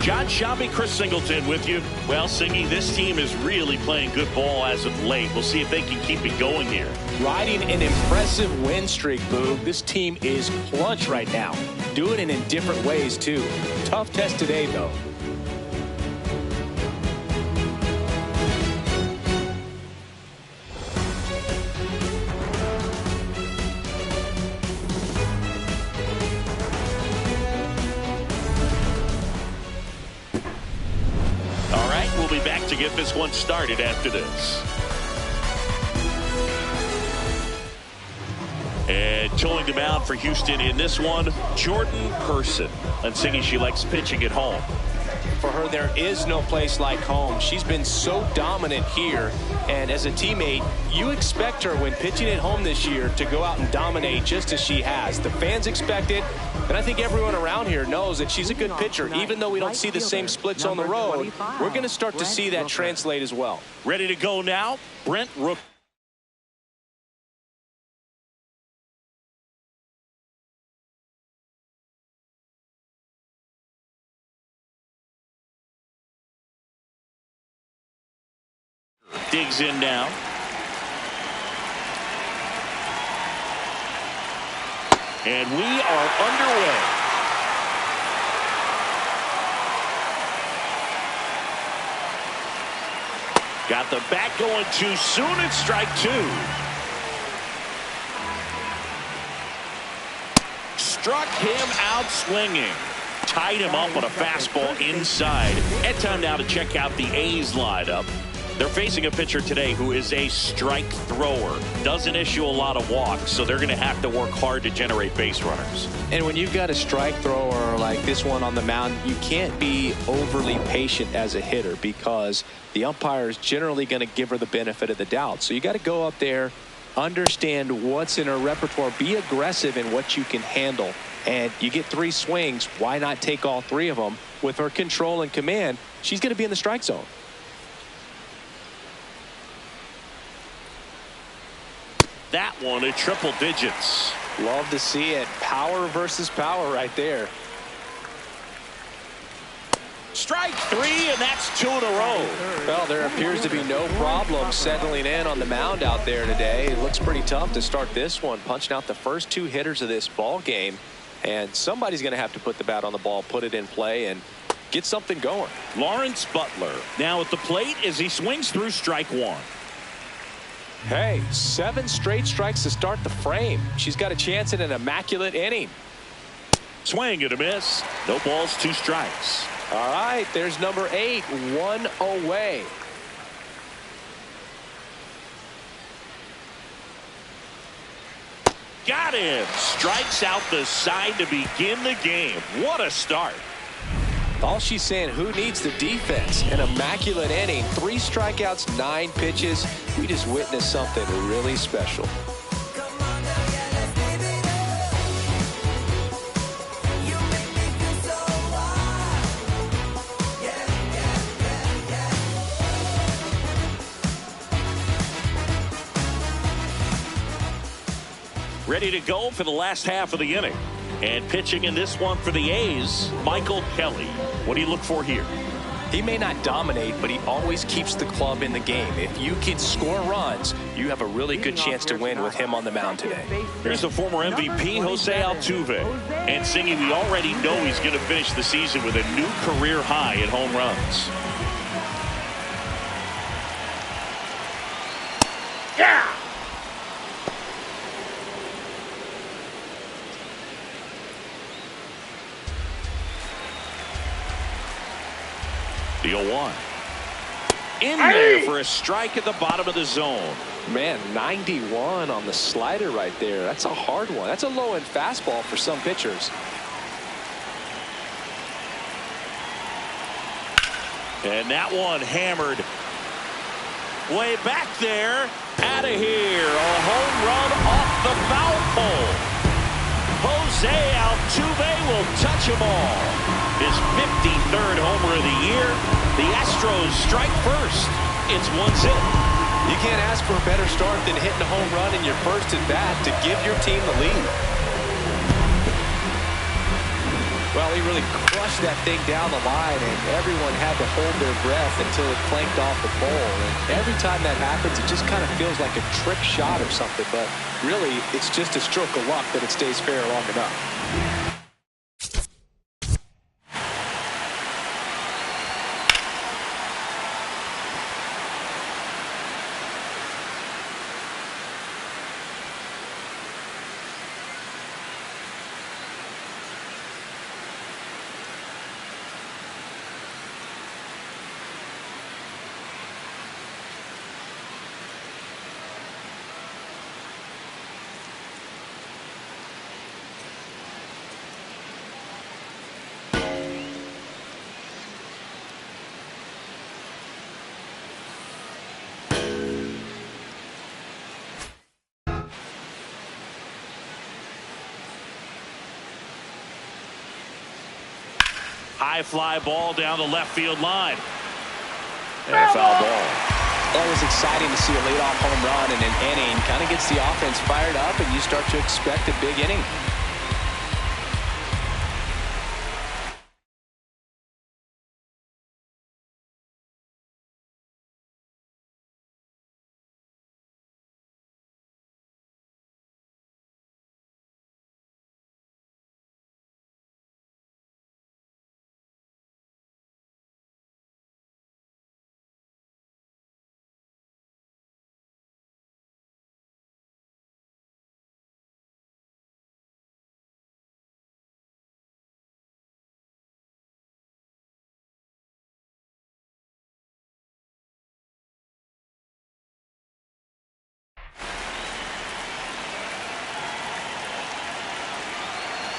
John Sciambi, Chris Singleton with you. Well, Singy, this team is really playing good ball as of late. We'll see if they can keep it going here. Riding an impressive win streak, Boog. This team is clutch right now. Doing it in different ways, too. Tough test today, though. We'll be back to get this one started after this. And towing the mound for Houston in this one, Jordan Person. And Singy, she likes pitching at home. For her, there is no place like home. She's been so dominant here. And as a teammate, you expect her when pitching at home this year to go out and dominate just as she has. The fans expect it. And I think everyone around here knows that she's a good pitcher. Even though we don't see the same splits on the road, we're going to start to see that translate as well. Ready to go now, Brent Rook. Digs in now. And we are underway. Got the bat going too soon. It's strike two. Struck him out swinging. Tied him up on a fastball inside. And time now to check out the A's lineup. They're facing a pitcher today who is a strike thrower. Doesn't issue a lot of walks, so they're going to have to work hard to generate base runners. And when you've got a strike thrower like this one on the mound, you can't be overly patient as a hitter because the umpire is generally going to give her the benefit of the doubt. So you got to go up there, understand what's in her repertoire, be aggressive in what you can handle. And you get three swings, why not take all three of them? With her control and command, she's going to be in the strike zone. That one at triple digits. Love to see it. Power versus power right there. Strike three, and that's two in a row. Well, there appears to be no problem settling in on the mound out there today. It looks pretty tough to start this one, punching out the first two hitters of this ball game. And somebody's going to have to put the bat on the ball, put it in play, and get something going. Lawrence Butler now at the plate as he swings through strike one. Hey, 7 straight strikes to start the frame. She's got a chance at an immaculate inning. Swing and a miss. No balls, 2 strikes. All right, there's number 8, 1 away. Got him. Strikes out the side to begin the game. What a start. All she's saying, who needs the defense? An immaculate inning, 3 strikeouts, 9 pitches. We just witnessed something really special. Ready to go for the last half of the inning. And pitching in this one for the A's, Michael Kelly. What do you look for here? He may not dominate, but he always keeps the club in the game. If you can score runs, you have a really good chance to win with him on the mound today. Here's the former MVP, Jose Altuve. And Singy, we already know he's going to finish the season with a new career high in home runs. Yeah! The 0-1. In there for a strike at the bottom of the zone. Man, 91 on the slider right there. That's a hard one. That's a low-end fastball for some pitchers. And that one hammered way back there. Out of here. A home run off the foul pole. Jose Altuve will touch them all. His 53rd homer of the year. The Astros strike first. It's 1-0. You can't ask for a better start than hitting a home run in your first at bat to give your team the lead. Well, he really crushed that thing down the line, and everyone had to hold their breath until it clanked off the pole. And every time that happens, it just kind of feels like a trick shot or something. But really, it's just a stroke of luck that it stays fair long enough. High fly ball down the left field line. And a foul ball. Always exciting to see a leadoff home run in an inning. Kind of gets the offense fired up, and you start to expect a big inning.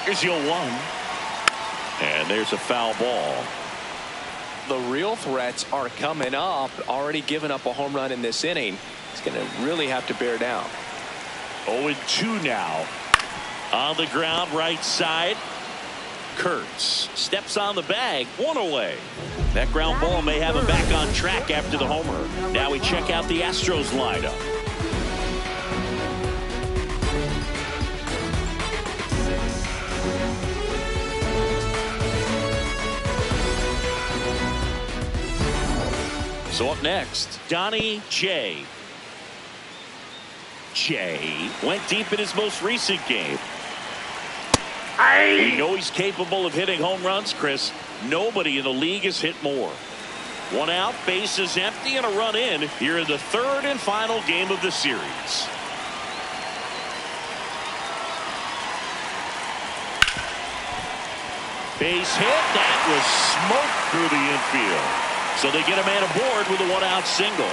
Here's your 1. And there's a foul ball. The real threats are coming up. Already given up a home run in this inning. He's going to really have to bear down. 0-2 now. On the ground, right side. Kurtz steps on the bag. 1 away. That ground ball may have him back on track after the homer. Now we check out the Astros lineup. So up next, Donnie J. J went deep in his most recent game. We know he's capable of hitting home runs, Chris. Nobody in the league has hit more. 1 out, bases empty, and a run in here in the 3rd and final game of the series. Base hit. That was smoke through the infield. So they get a man aboard with a 1-out single.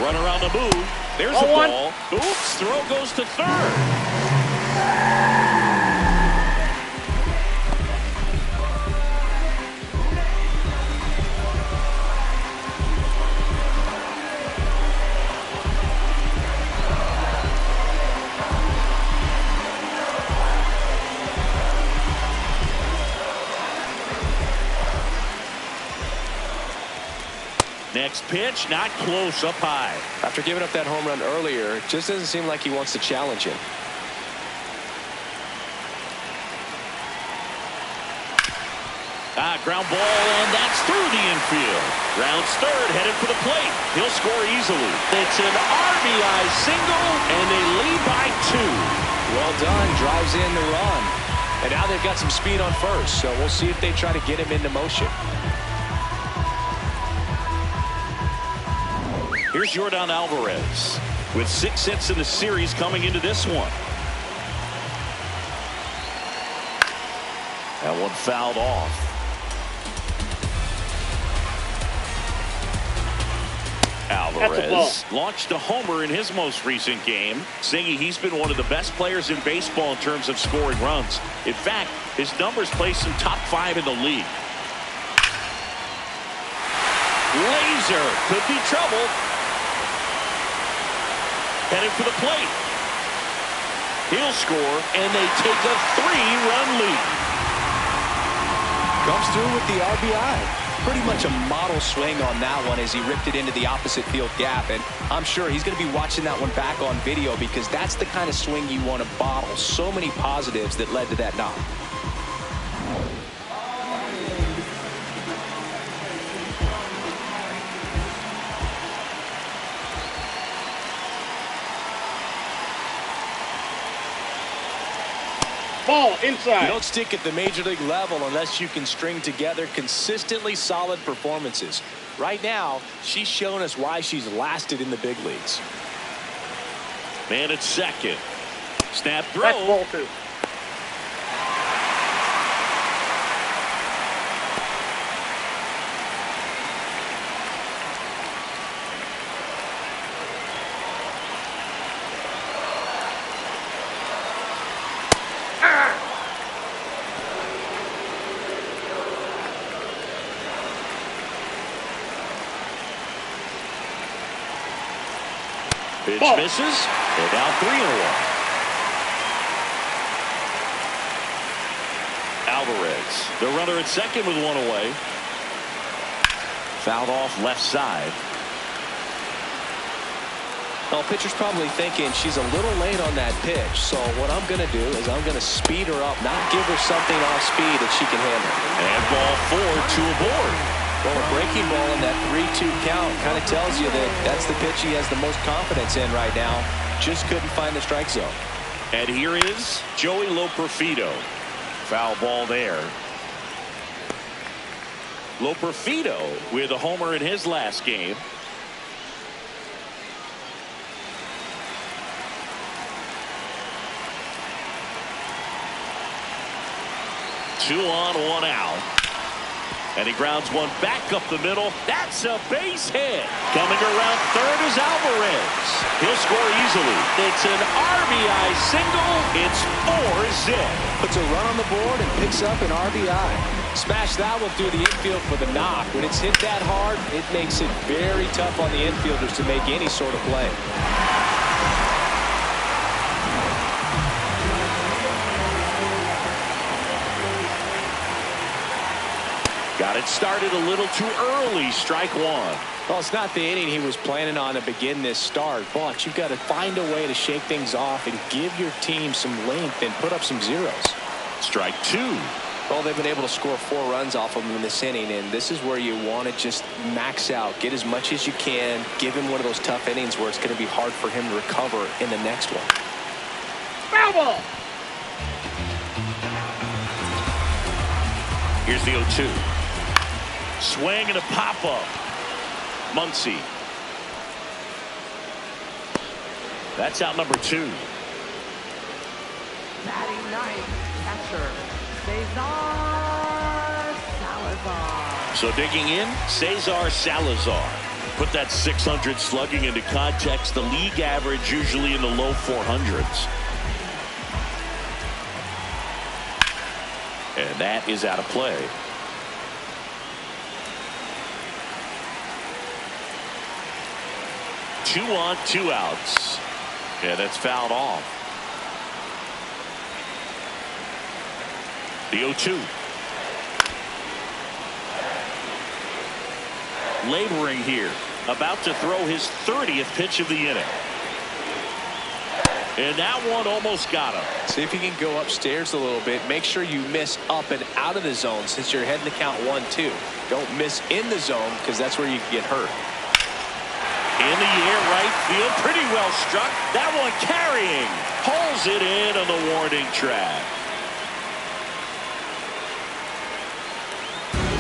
Runner on the move. There's a ball. Oops, throw goes to 3rd. Next pitch, not close, up high. After giving up that home run earlier, it just doesn't seem like he wants to challenge him. Ground ball, and that's through the infield. Rounds 3rd, headed for the plate. He'll score easily. It's an RBI single, and they lead by 2. Well done, drives in the run. And now they've got some speed on first, so we'll see if they try to get him into motion. Here's Yordan Alvarez with 6 hits in the series coming into this one. That one fouled off. Alvarez launched a homer in his most recent game, saying he's been one of the best players in baseball in terms of scoring runs. In fact, his numbers place him top 5 in the league. Laser could be trouble. Headed for the plate. He'll score, and they take a 3-run lead. Comes through with the RBI. pretty much a model swing on that one as he ripped it into the opposite field gap. And I'm sure he's going to be watching that one back on video because that's the kind of swing you want to bottle. So many positives that led to that knock. Ball inside. You don't stick at the major league level unless you can string together consistently solid performances. Right now, she's shown us why she's lasted in the big leagues. Man at second. Snap throw. That's ball 2. Pitch misses, and now 3-1. Alvarez, the runner at second with one away. Fouled off left side. Well, pitcher's probably thinking she's a little late on that pitch, so what I'm going to do is I'm going to speed her up, not give her something off speed that she can handle. And ball 4, 2 aboard. Well, a breaking ball in that 3-2 count kind of tells you that that's the pitch he has the most confidence in right now. Just couldn't find the strike zone. And here is Joey Loperfido. Foul ball there. Loperfido with a homer in his last game. Two on, one out. And he grounds one back up the middle. That's a base hit. Coming around third is Alvarez. He'll score easily. It's an RBI single. It's 4-zip. Puts a run on the board and picks up an RBI. Smash that one through the infield for the knock. When it's hit that hard, it makes it very tough on the infielders to make any sort of play. Got it started a little too early. Strike one. Well, it's not the inning he was planning on to begin this start, but you've got to find a way to shake things off and give your team some length and put up some zeros. Strike two. Well, they've been able to score 4 runs off of him in this inning, and this is where you want to just max out, get as much as you can, give him one of those tough innings where it's going to be hard for him to recover in the next one. Foul ball. Here's the 0-2. Swing and a pop-up. Muncy. That's out number 2. Batting ninth, catcher Cesar Salazar. So digging in, Cesar Salazar. Put that 600 slugging into context. The league average usually in the low 400s. And that is out of play. Two on, 2 outs. Yeah, that's fouled off. The 0-2. Laboring here. About to throw his 30th pitch of the inning. And that one almost got him. See if you can go upstairs a little bit. Make sure you miss up and out of the zone since you're heading to count 1-2. Don't miss in the zone because that's where you can get hurt. In the air, right field, pretty well struck. That one carrying, pulls it in on the warning track.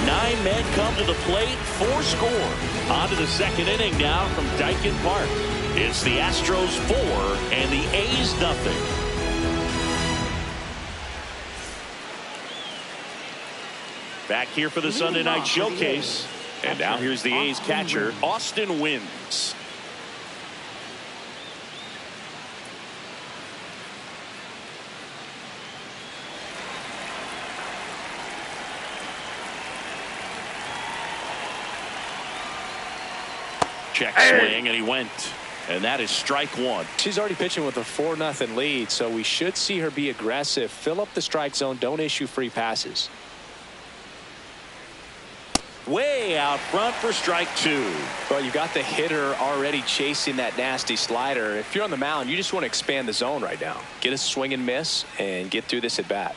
9 men come to the plate, 4 score. On to the second inning now from Daikin Park. It's the Astros 4 and the A's 0. Back here for the Sunday night showcase. And now here's the A's catcher, Austin Wynns. Check swing, and he went. And that is strike one. She's already pitching with a 4-0 lead, so we should see her be aggressive. Fill up the strike zone. Don't issue free passes. way out front for strike two. Well, you got the hitter already chasing that nasty slider. If you're on the mound, you just want to expand the zone right now. Get a swing and miss and get through this at bat.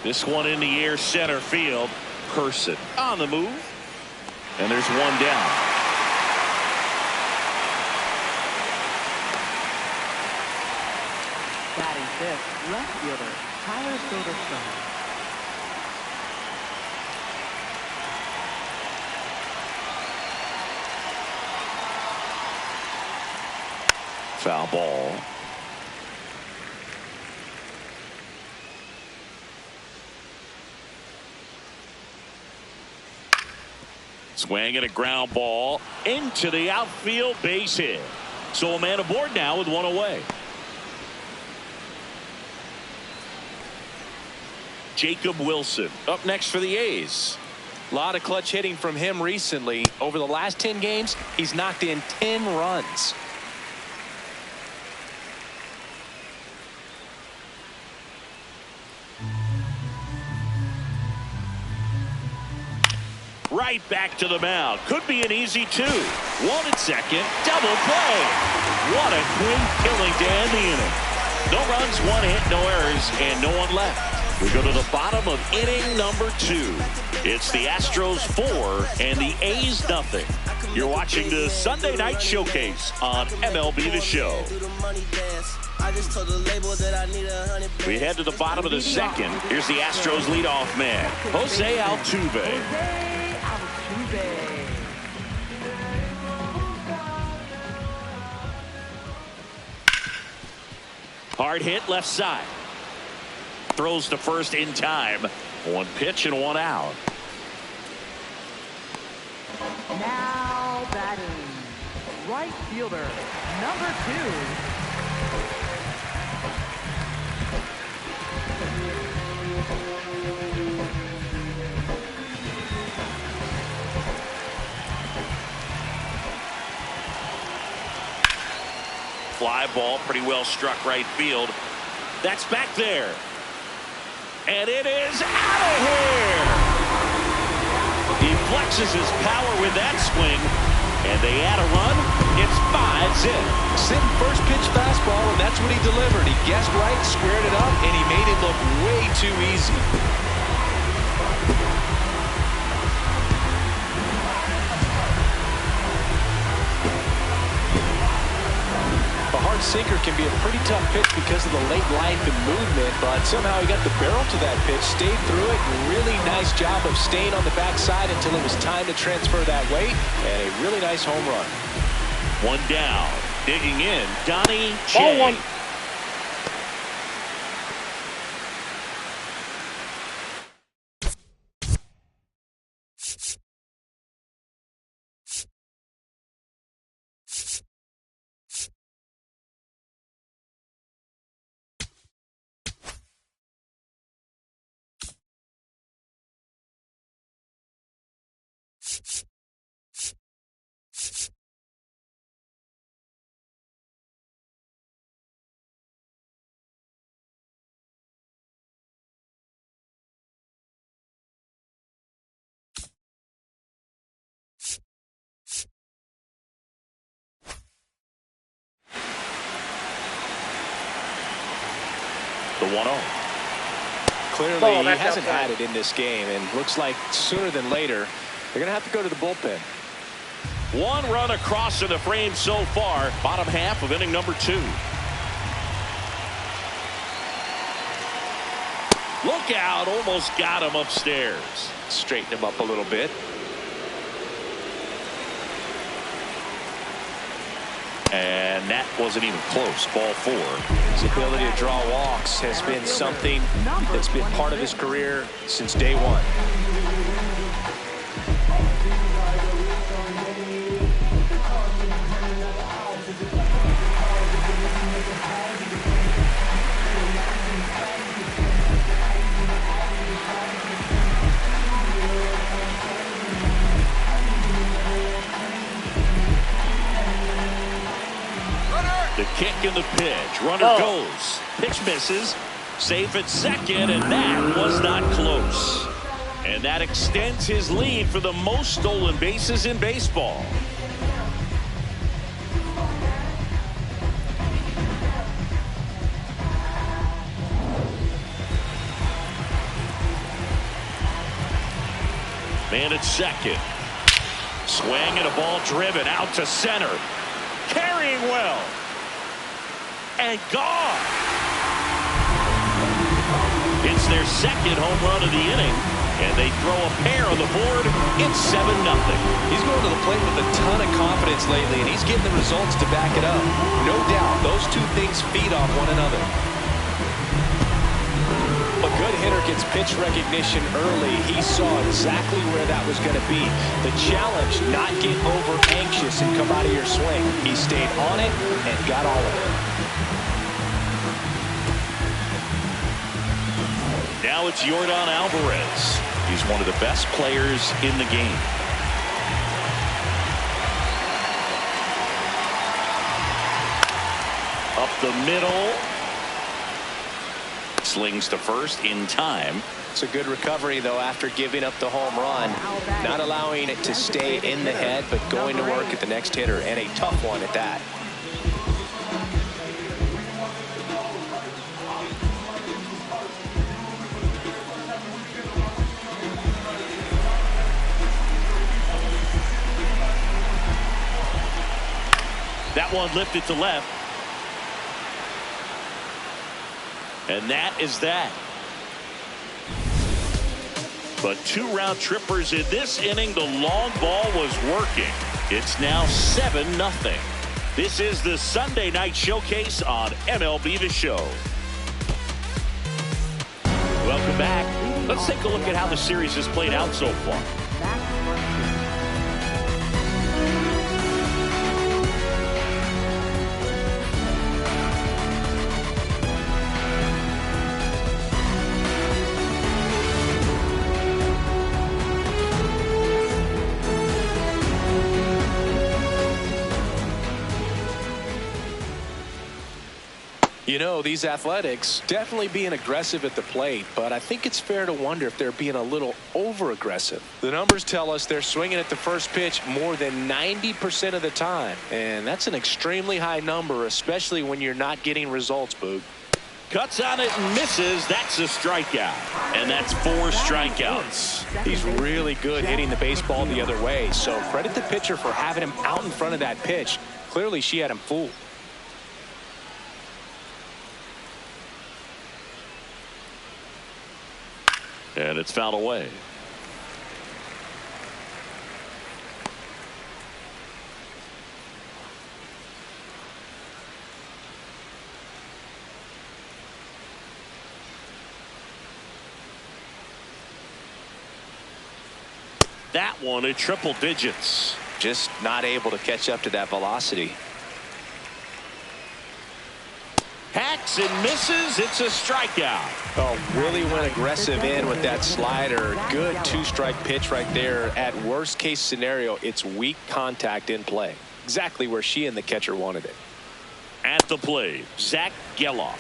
This one in the air, center field. Person on the move. And there's one down. Batting fifth, left fielder Tyler Silverstone. Foul ball. Swing and a ground ball into the outfield, base hit. So a man aboard now with one away. Jacob Wilson up next for the A's. A lot of clutch hitting from him recently. Over the last 10 games, he's knocked in 10 runs. Right back to the mound. Could be an easy two. One at second. Double play. What a quick killing to end the inning. No runs, one hit, no errors, and no one left. We go to the bottom of inning number 2. It's the Astros 4 and the A's nothing. You're watching the Sunday Night Showcase on MLB The Show. We head to the bottom of the second. Here's the Astros leadoff man, Jose Altuve. Hard hit left side. Throws to first in time. One pitch and one out. Now batting, right fielder, number 2. Fly ball, pretty well struck right field. That's back there. And it is out of here. He flexes his power with that swing. And they add a run. It's 5-zip. Sitting first pitch fastball, and that's what he delivered. He guessed right, squared it up, and he made it look way too easy. Sinker can be a pretty tough pitch because of the late life and movement, but somehow he got the barrel to that pitch, stayed through it. Really nice job of staying on the backside until it was time to transfer that weight, and a really nice home run. One down, digging in, Donnie J. Ball one. The 1-0. Clearly, he hasn't had it in this game, and looks like sooner than later, they're going to have to go to the bullpen. One run across in the frame so far. Bottom half of inning number 2. Look out, almost got him upstairs. Straighten him up a little bit. And that wasn't even close. Ball 4. His ability to draw walks has been something that's been part of his career since day one. The kick and the pitch. Runner goes. Pitch misses. Safe at second, and that was not close. And that extends his lead for the most stolen bases in baseball. Man at second. Swing and a ball driven out to center. Carrying well. And gone. It's their second home run of the inning. And they throw a pair on the board. It's 7-0. He's going to the plate with a ton of confidence lately, and he's getting the results to back it up. No doubt, those two things feed off one another. A good hitter gets pitch recognition early. He saw exactly where that was going to be. The challenge, not get over anxious and come out of your swing. He stayed on it and got all of it. Now it's Yordan Alvarez. He's one of the best players in the game. Up the middle. Slings to first in time. It's a good recovery, though, after giving up the home run. Not allowing it to stay in the head, but going to work at the next hitter, and a tough one at that. That one lifted to left. And that is that. But 2 round trippers in this inning. The long ball was working. It's now 7-0. This is the Sunday Night Showcase on MLB The Show. Welcome back. Let's take a look at how the series has played out so far. You know, these Athletics definitely being aggressive at the plate, but I think it's fair to wonder if they're being a little over-aggressive. The numbers tell us they're swinging at the first pitch more than 90% of the time, and that's an extremely high number, especially when you're not getting results, Boog. Cuts on it and misses. That's a strikeout. And that's 4 strikeouts. He's really good hitting the baseball the other way, so credit the pitcher for having him out in front of that pitch. Clearly, she had him fooled. And it's fouled away. That one at triple digits. Just not able to catch up to that velocity. Hacks and misses. It's a strikeout. Oh, really went aggressive in with that slider. Good 2-strike pitch right there. At worst case scenario, it's weak contact in play. Exactly where she and the catcher wanted it. At the plate, Zach Geloff.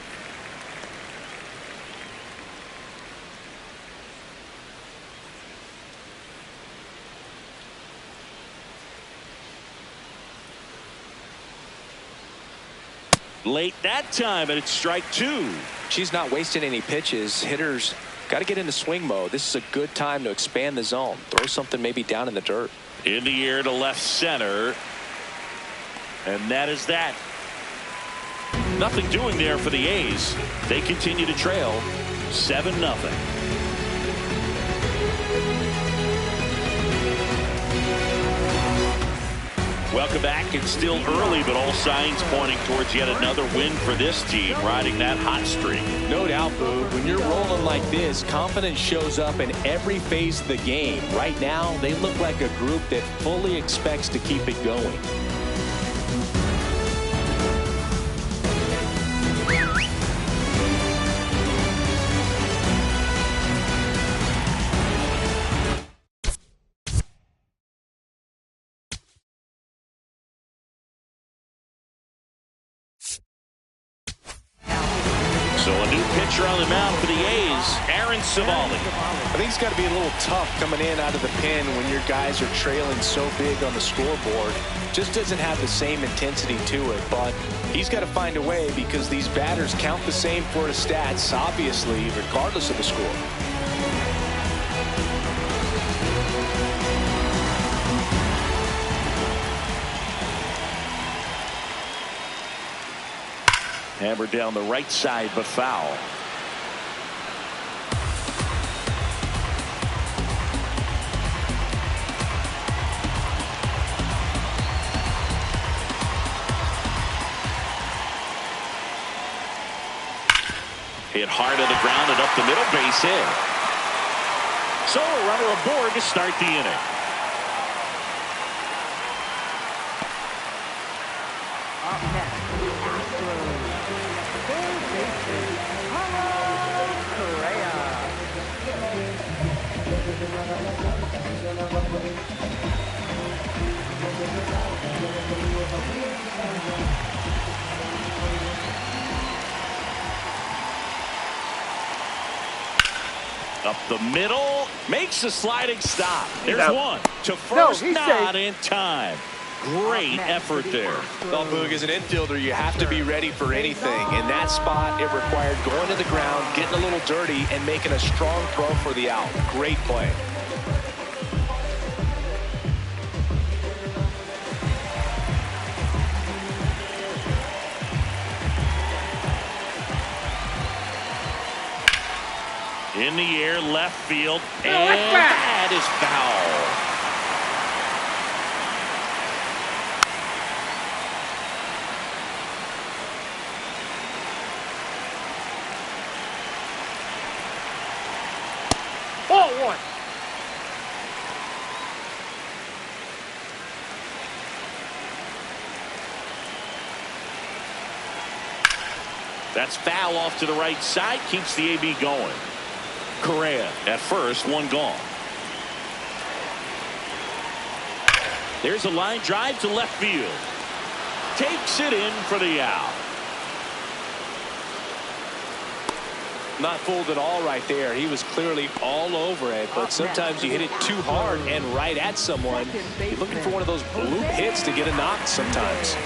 Late that time, and it's strike 2. She's not wasting any pitches. Hitters got to get into swing mode. This is a good time to expand the zone. Throw something maybe down in the dirt. In the air to left center. And that is that. Nothing doing there for the A's. They continue to trail 7-0. Welcome back. It's still early, but all signs pointing towards yet another win for this team, riding that hot streak. No doubt, Boog. When you're rolling like this, confidence shows up in every phase of the game. Right now, they look like a group that fully expects to keep it going. So So a new pitcher on the mound for the A's, Aaron Civale. I think it's got to be a little tough coming in out of the pen when your guys are trailing so big on the scoreboard. Just doesn't have the same intensity to it, but he's got to find a way because these batters count the same for his stats, obviously, regardless of the score. Hammered down the right side, but foul. Hit hard to the ground and up the middle, base hit. So a runner aboard to start the inning. Up next, the Astros. Third baseman, Carlos Correa. Up the middle, makes a sliding stop. There's one to No, first, he's not safe. in time. Great effort there. Well, Boog, as an infielder, you have to be ready for anything. In that spot, it required going to the ground, getting a little dirty, and making a strong throw for the out. Great play. In the air, left field, and left back. that is foul. Ball one. That's foul off to the right side, keeps the AB going. Correa at first, one gone. There's a line drive to left field. Takes it in for the out. Not fooled at all right there. He was clearly all over it, but sometimes you hit it too hard and right at someone. You're looking for one of those bloop hits to get a knock sometimes.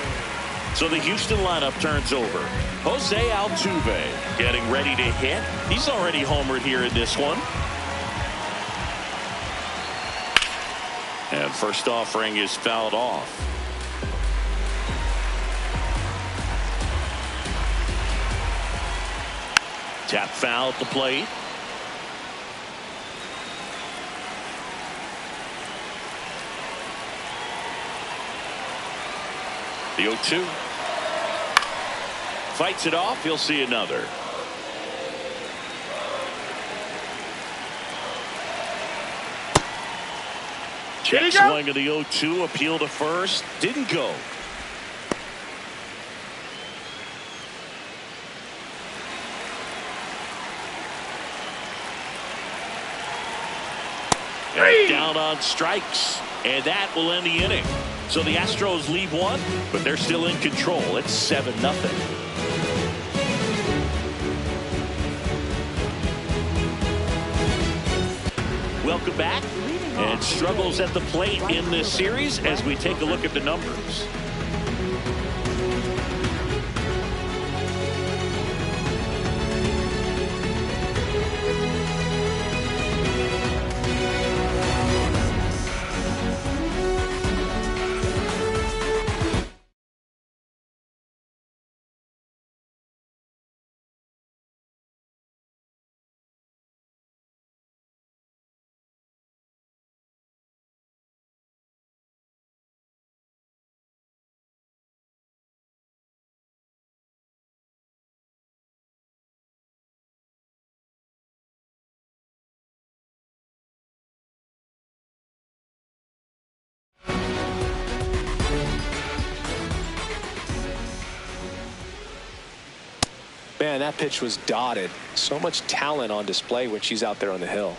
So the Houston lineup turns over. Jose Altuve getting ready to hit. He's already homered here in this one. And first offering is fouled off. Tap foul at the plate. The 0-2. Fights it off. He'll see another. Check swing of the 0-2. Appeal to first. Didn't go. Down on strikes, and that will end the inning. So the Astros lead one, but they're still in control. It's 7-0. Welcome back. And struggles at the plate in this series as we take a look at the numbers. Man, that pitch was dotted. So much talent on display when she's out there on the hill.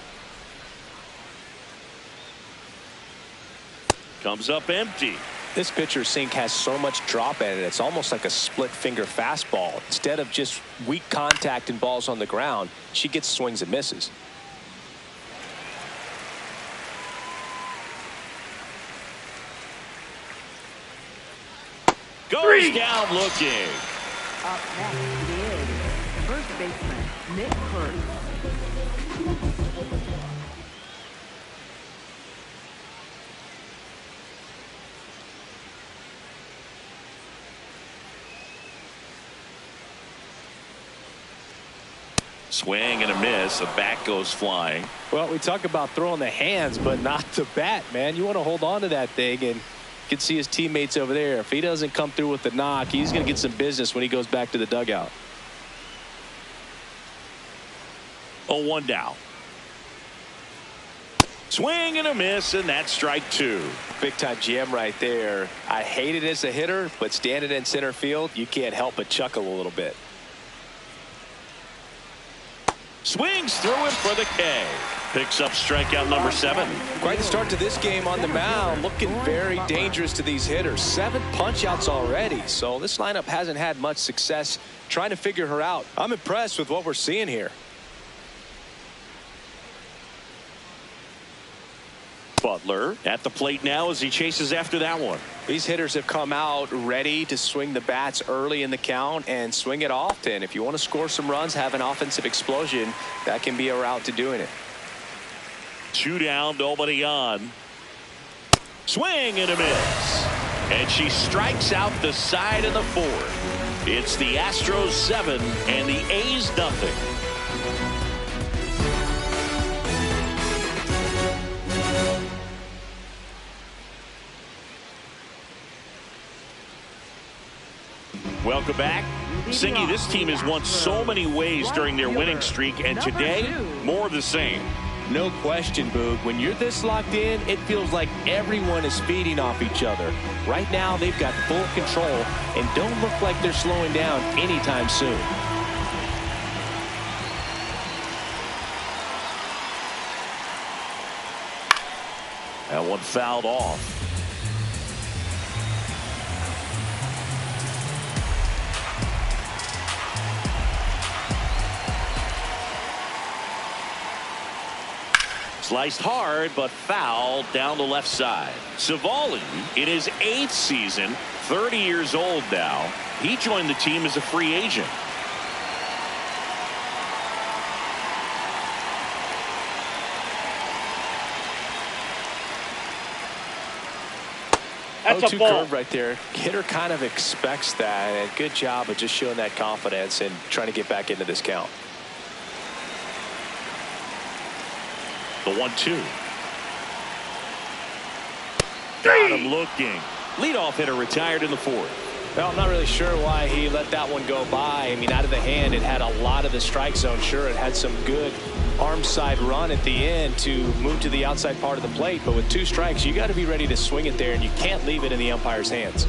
Comes up empty. This pitcher's sink has so much drop in it. It's almost like a split finger fastball. Instead of just weak contact and balls on the ground, she gets swings and misses. Goes down looking. Up next is first baseman Nick Hurst. Swing and a miss. A bat goes flying. Well, we talk about throwing the hands, but not the bat, man. You want to hold on to that thing, and you can see his teammates over there. If he doesn't come through with the knock, he's going to get some business when he goes back to the dugout. 0-1 now. Swing and a miss, and that's strike two. Big time jam right there. I hate it as a hitter, but standing in center field, you can't help but chuckle a little bit. Swings through him for the K. Picks up strikeout number 7. Quite the start to this game on the mound. Looking very dangerous to these hitters. 7 punch-outs already. So this lineup hasn't had much success trying to figure her out. I'm impressed with what we're seeing here. Butler at the plate now as he chases after that one. These hitters have come out ready to swing the bats early in the count and swing it often. If you want to score some runs, have an offensive explosion, that can be a route to doing it. 2 down, nobody on. Swing and a miss. And she strikes out the side of the 4th. It's the Astros 7 and the A's nothing. Welcome back. Singy, this team has won so many ways during their winning streak, and today, more of the same. No question, Boog. When you're this locked in, it feels like everyone is feeding off each other. Right now, they've got full control and don't look like they're slowing down anytime soon. That one fouled off. Sliced hard, but fouled down the left side. Savali in his 8th season, 30 years old now. He joined the team as a free agent. That's a 0-2 ball. curve right there. Hitter kind of expects that, and good job of just showing that confidence and trying to get back into this count. The 1-2. Got him looking. Leadoff hitter retired in the 4th. Well, I'm not really sure why he let that one go by. I mean, out of the hand, it had a lot of the strike zone. Sure, it had some good arm side run at the end to move to the outside part of the plate. But with 2 strikes, you got to be ready to swing it there, and you can't leave it in the umpire's hands.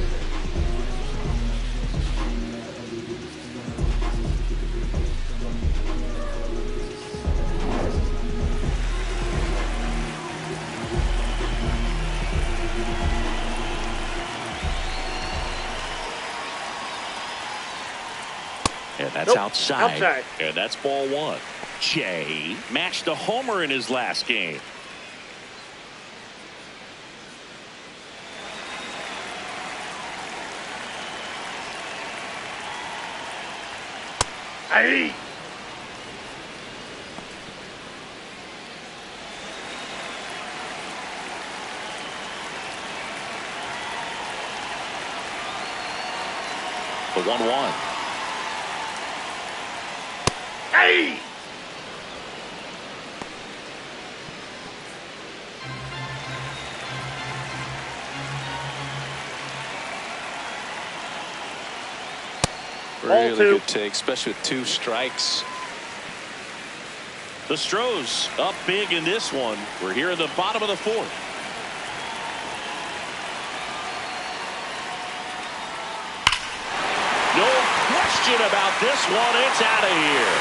And that's outside. Outside. And that's ball 1. Jay matched a homer in his last game. Hey. The 1-1. Hey. Really Ball 2. good take, especially with 2 strikes. The Stros up big in this one. We're here in the bottom of the 4th. No question about this one. It's out of here.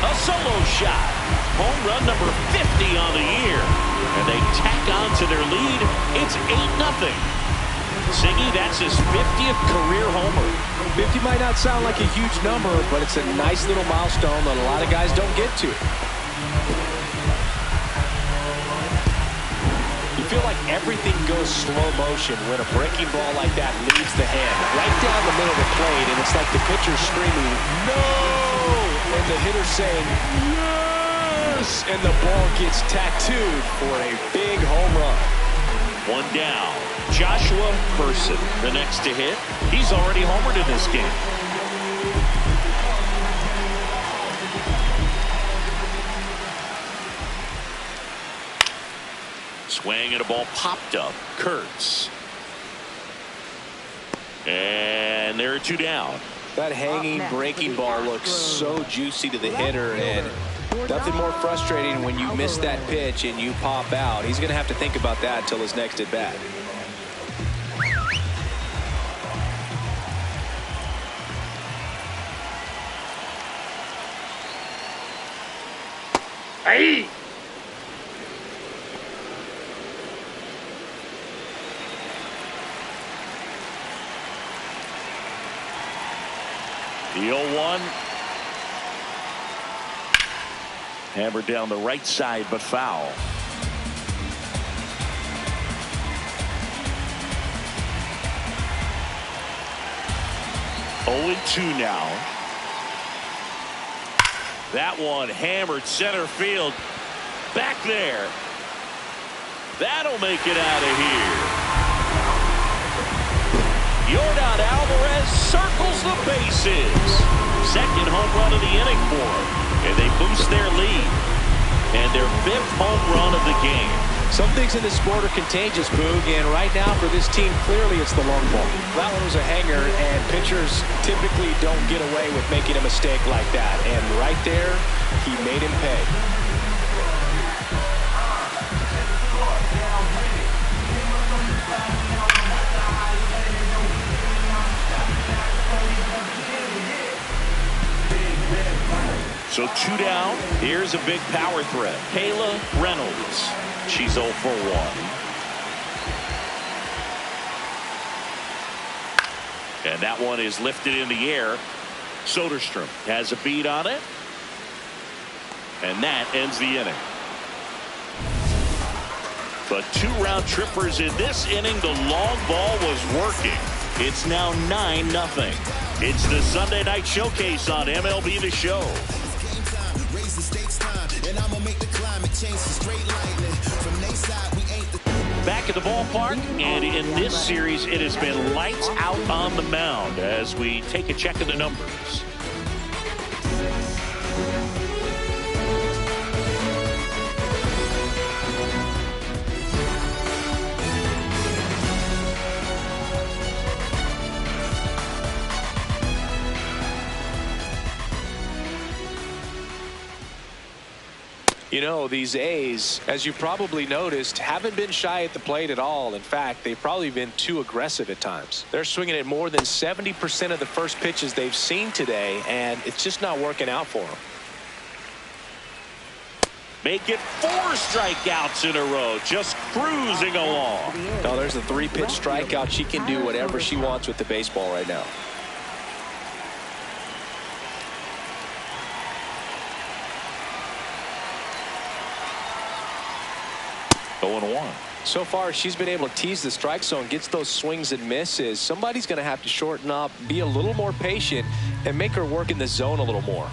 A solo shot. Home run number 50 on the year. And they tack on to their lead. It's 8-0. Siggy, that's his 50th career homer. 50 might not sound like a huge number, but it's a nice little milestone that a lot of guys don't get to. You feel like everything goes slow motion when a breaking ball like that leaves the hand right down the middle of the plate, and it's like the pitcher screaming, "No!" and the hitter saying, "Yes!" and the ball gets tattooed for a big home run. One down. Joshua Person, the next to hit. He's already homered in this game. Swing and a ball popped up. Kurtz. And there are 2 down. That hanging breaking ball looks so juicy to the hitter, and nothing more frustrating when you miss that pitch and you pop out. He's going to have to think about that until his next at bat. Hey! The 0-1. Hammered down the right side, but foul. Oh, 2 now. That one hammered center field. Back there. That'll make it out of here. Yordan Alvarez circles the bases. Second home run of the inning for him. And they boost their lead. And their 5th home run of the game. Some things in this sport are contagious, Boog, and right now for this team, clearly it's the long ball. That one was a hanger, and pitchers typically don't get away with making a mistake like that. And right there, he made him pay. So 2 down. Here's a big power threat. Kayla Reynolds. She's 0 for 1. And that one is lifted in the air. Soderstrom has a beat on it. And that ends the inning. But 2 round trippers in this inning. The long ball was working. It's now 9-0. It's the Sunday Night Showcase on MLB The Show. Back at the ballpark, and in this series it has been lights out on the mound as we take a check of the numbers. You know, these A's, as you probably noticed, haven't been shy at the plate at all. In fact, they've probably been too aggressive at times. They're swinging at more than 70% of the first pitches they've seen today, and it's just not working out for them. Make it 4 strikeouts in a row, just cruising along. No, there's a 3-pitch strikeout. She can do whatever she wants with the baseball right now. 0-1. So far, she's been able to tease the strike zone, gets those swings and misses. Somebody's going to have to shorten up, be a little more patient, and make her work in the zone a little more.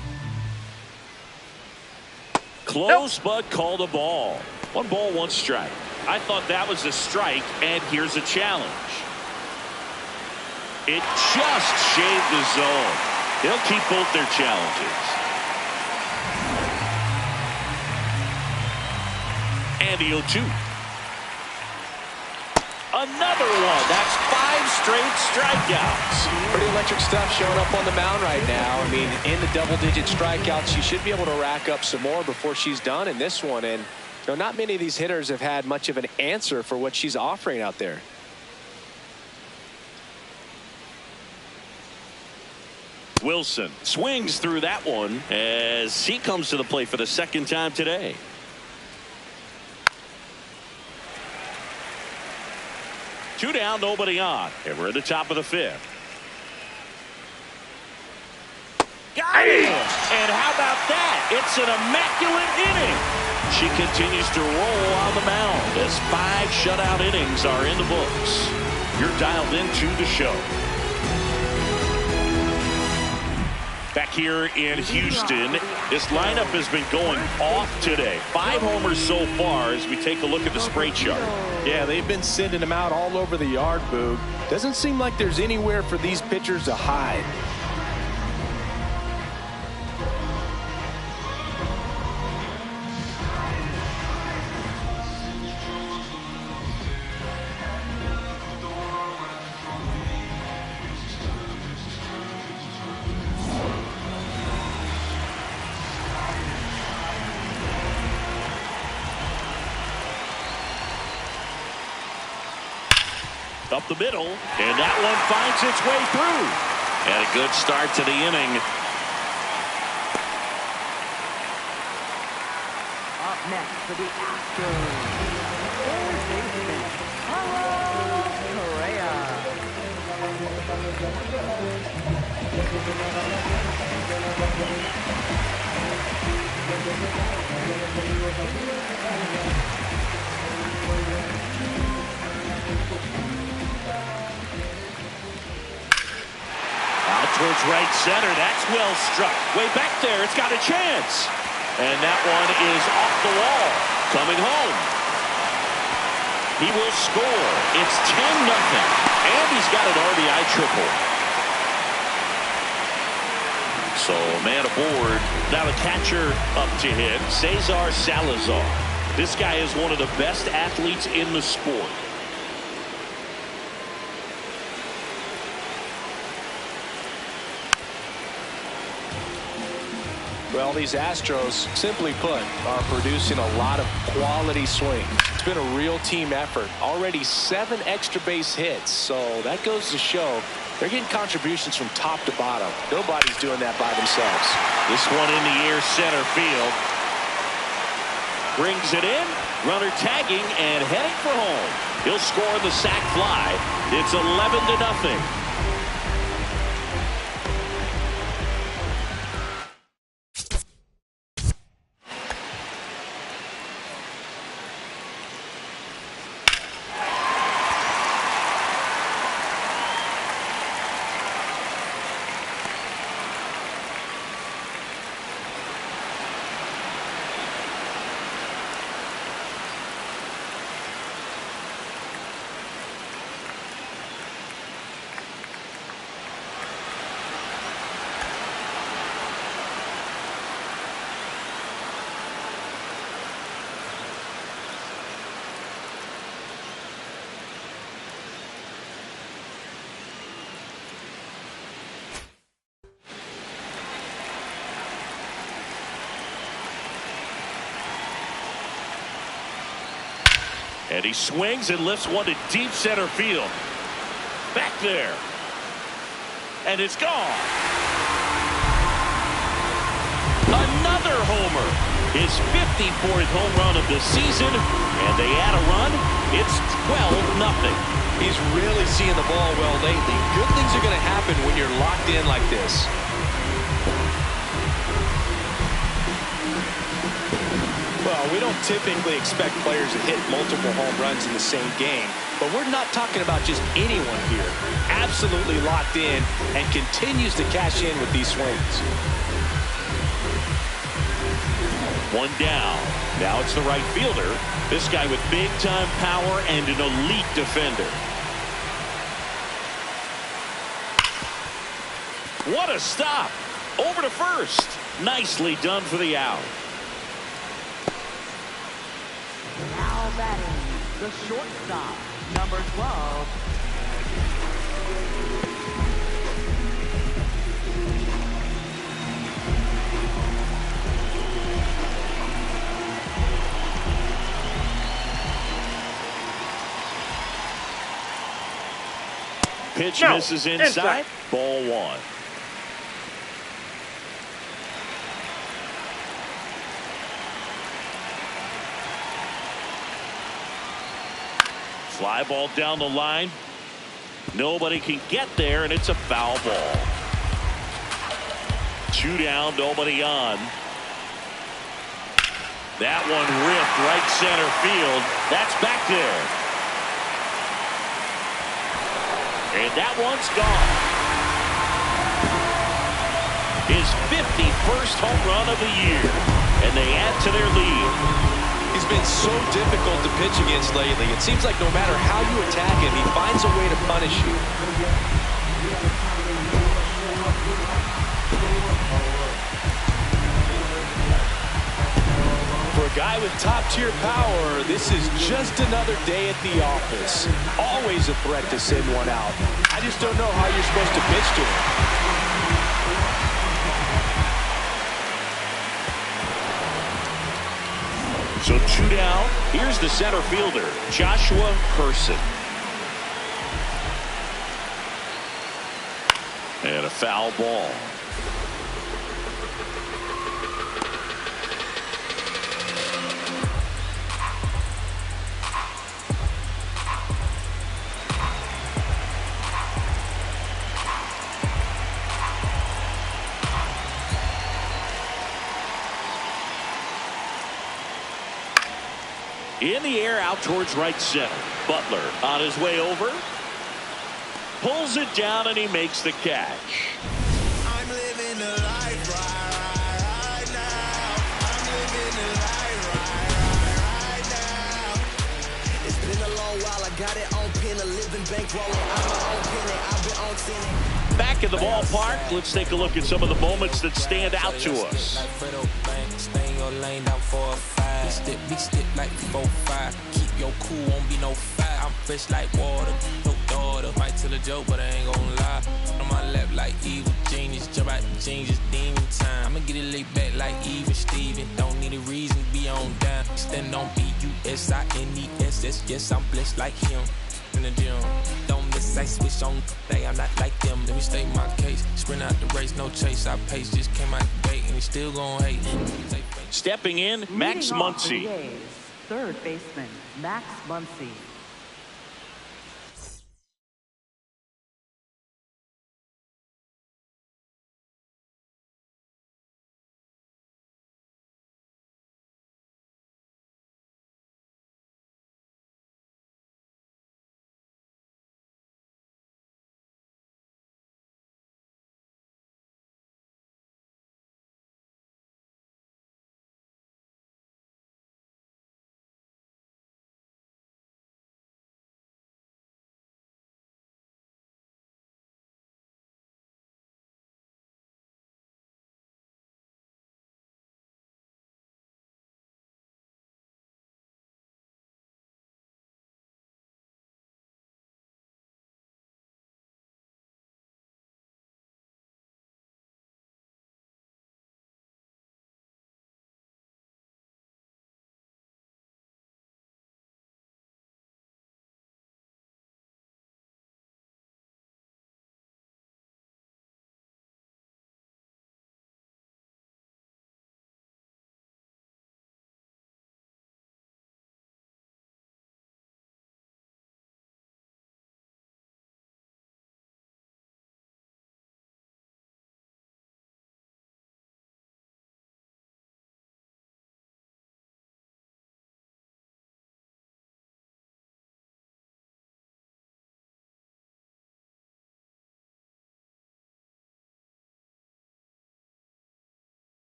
Close, but called a ball. 1 ball, 1 strike. I thought that was a strike, and here's a challenge. It just shaved the zone. They'll keep both their challenges. And the 0-2. Another one. That's 5 straight strikeouts. Pretty electric stuff showing up on the mound right now. I mean, in the double-digit strikeouts, she should be able to rack up some more before she's done in this one. And you know, not many of these hitters have had much of an answer for what she's offering out there. Wilson swings through that one as he comes to the plate for the second time today. Two down, nobody on, and we're at the top of the fifth. Got it! And how about that? It's an immaculate inning. She continues to roll on the mound as 5 shutout innings are in the books. You're dialed into the show. Back here in Houston, this lineup has been going off today. 5 homers so far as we take a look at the spray chart. Yeah, they've been sending them out all over the yard, Boog. Doesn't seem like there's anywhere for these pitchers to hide. Up the middle, and that one finds its way through. And a good start to the inning. Up next for the Astros, third baseman, Carlos Correa. Out towards right center. That's well struck. Way back there. It's got a chance. And that one is off the wall. Coming home. He will score. It's 10-0. And he's got an RBI triple. So man aboard. Now the catcher up to hit. Cesar Salazar. This guy is one of the best athletes in the sport. Well, these Astros, simply put, are producing a lot of quality swings. It's been a real team effort. Already 7 extra base hits, so that goes to show they're getting contributions from top to bottom. Nobody's doing that by themselves. This one in the air, center field. Brings it in. Runner tagging and heading for home. He'll score the sac fly. It's 11-0. And he swings and lifts one to deep center field. Back there. And it's gone. Another homer. His 54th home run of the season. And they add a run. It's 12-0. He's really seeing the ball well lately. Good things are going to happen when you're locked in like this. Well, we don't typically expect players to hit multiple home runs in the same game, but we're not talking about just anyone here. Absolutely locked in and continues to cash in with these swings. One down. Now it's the right fielder. This guy with big-time power and an elite defender. What a stop. Over to first. Nicely done for the out. Now batting, the shortstop, number 12. Pitch misses inside. Ball 1. Fly ball down the line. Nobody can get there, and it's a foul ball. 2 down, nobody on. That one ripped right center field. That's back there. And that one's gone. His 51st home run of the year. And they add to their lead. He's been so difficult to pitch against lately. It seems like no matter how you attack him, he finds a way to punish you. For a guy with top-tier power, this is just another day at the office. Always a threat to send one out. I just don't know how you're supposed to pitch to him. So 2 down. Here's the center fielder, Joshua Person. And a foul ball. In the air out towards right center. Butler on his way over. Pulls it down and he makes the catch. I'm living the life right now. I'm living the life right now. It's been a long while. I got it on pin. A living bankroll. I'm on penny. I've been on 10. Back in the ballpark, let's take a look at some of the moments that stand out to us. Stay in your lane down 4 or 5. Big step like 4-5. Keep your cool, won't be no fire. I'm fresh like water. No daughter. Might tell a joke, but I ain't gon' lie. On my lap like evil genius. Jump out the jeans, just demon time. I'ma get it laid back like even Steven. Don't need a reason to be on down. Stand on B-U-S-I-N-E-S-S. Yes, I'm blessed like him. In the gym. Don't miss, I switch on. I'm not like them. Let me state my case. Sprint out the race, no chase. I pace. Just came out the gate and he still gon' hate. Stepping in, Max Leading off for the Muncy. A's, third baseman, Max Muncy.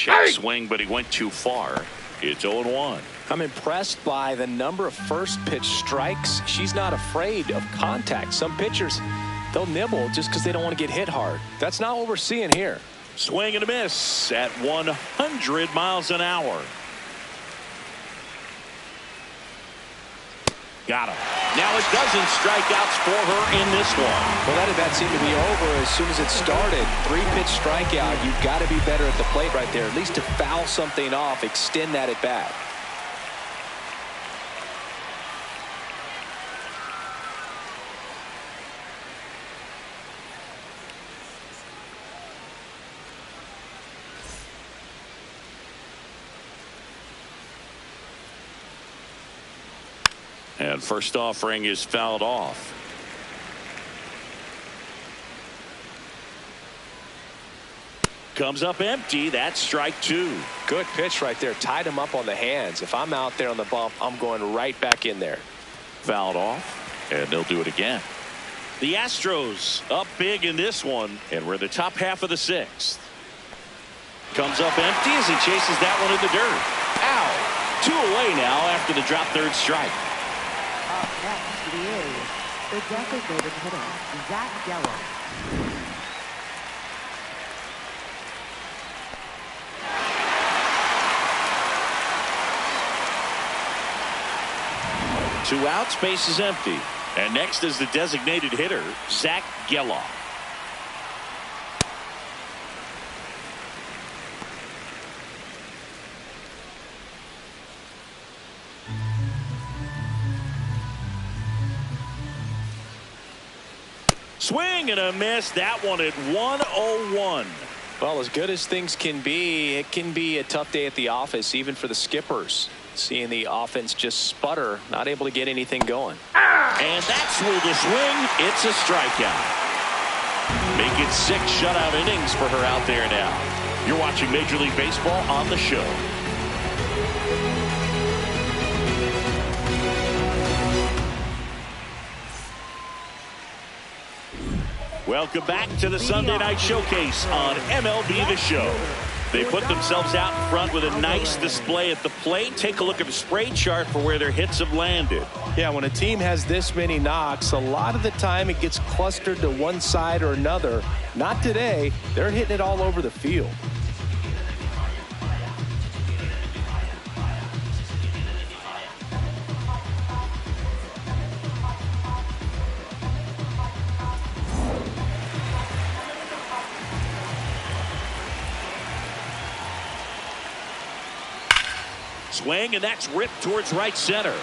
Check swing, but he went too far. It's 0-1. I'm impressed by the number of first pitch strikes. She's not afraid of contact. Some pitchers, they'll nibble just because they don't want to get hit hard. That's not what we're seeing here. Swing and a miss at 100 miles an hour. Got him. Now a dozen strikeouts for her in this one. Well, that at bat seemed to be over as soon as it started. 3-pitch strikeout. You've got to be better at the plate right there. At least to foul something off, extend that at bat. And first offering is fouled off. Comes up empty. That's strike 2. Good pitch right there. Tied him up on the hands. If I'm out there on the bump, I'm going right back in there. Fouled off, and they'll do it again. The Astros up big in this one, and we're in the top half of the 6th. Comes up empty as he chases that one in the dirt. Ow! 2 away now after the drop third strike. Up next is the designated hitter, Zach Geller. Two outs, base is empty. And next is the designated hitter, Zach Geller. Swing and a miss. That one at 101. Well, as good as things can be, it can be a tough day at the office, even for the skippers. Seeing the offense just sputter, not able to get anything going. And that's with the swing. It's a strikeout. Make it 6 shutout innings for her out there now. You're watching Major League Baseball on the show. Welcome back to the Sunday Night Showcase on MLB The Show. They put themselves out in front with a nice display at the plate. Take a look at the spray chart for where their hits have landed. Yeah, when a team has this many knocks, a lot of the time it gets clustered to one side or another. Not today. They're hitting it all over the field. Swing, and that's ripped towards right center.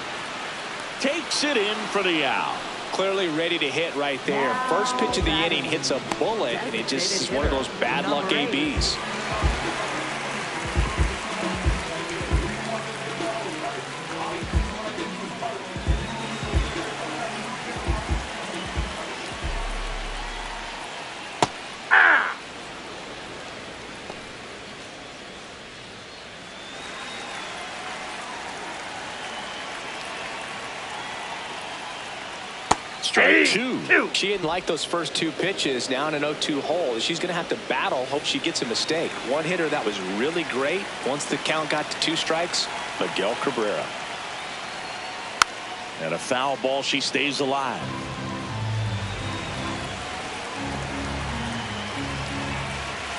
Takes it in for the out. Clearly ready to hit right there. First pitch of the inning hits a bullet, and it just is one of those bad luck ABs. Strike 2. She didn't like those first 2 pitches. Now in an 0-2 hole, she's going to have to battle. Hope she gets a mistake. One hitter that was really great. Once the count got to 2 strikes, Miguel Cabrera. And a foul ball. She stays alive.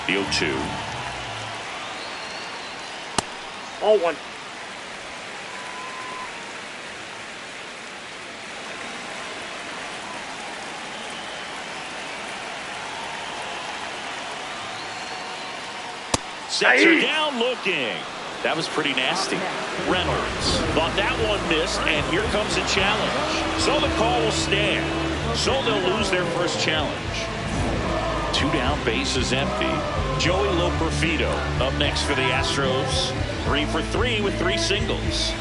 The 0-2. 0-1. Sets her down looking. That was pretty nasty. Reynolds thought that one missed, and here comes a challenge. So the call will stand. So they'll lose their first challenge. 2 down, base is empty. Joey Loperfido up next for the Astros. 3 for 3 with 3 singles.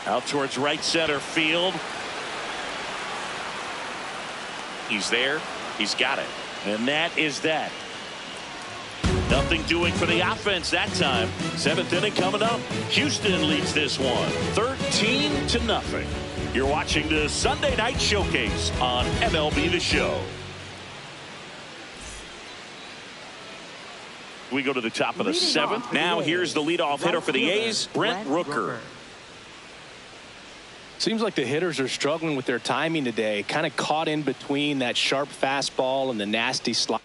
Out towards right center field. He's there. He's got it. And that is that. Nothing doing for the offense that time. 7th inning coming up. Houston leads this one 13-0. You're watching the Sunday Night Showcase on MLB The Show. We go to the top of the seventh. Now here's the leadoff hitter for the A's, Brent Rooker. Seems like the hitters are struggling with their timing today. Kind of caught in between that sharp fastball and the nasty slide.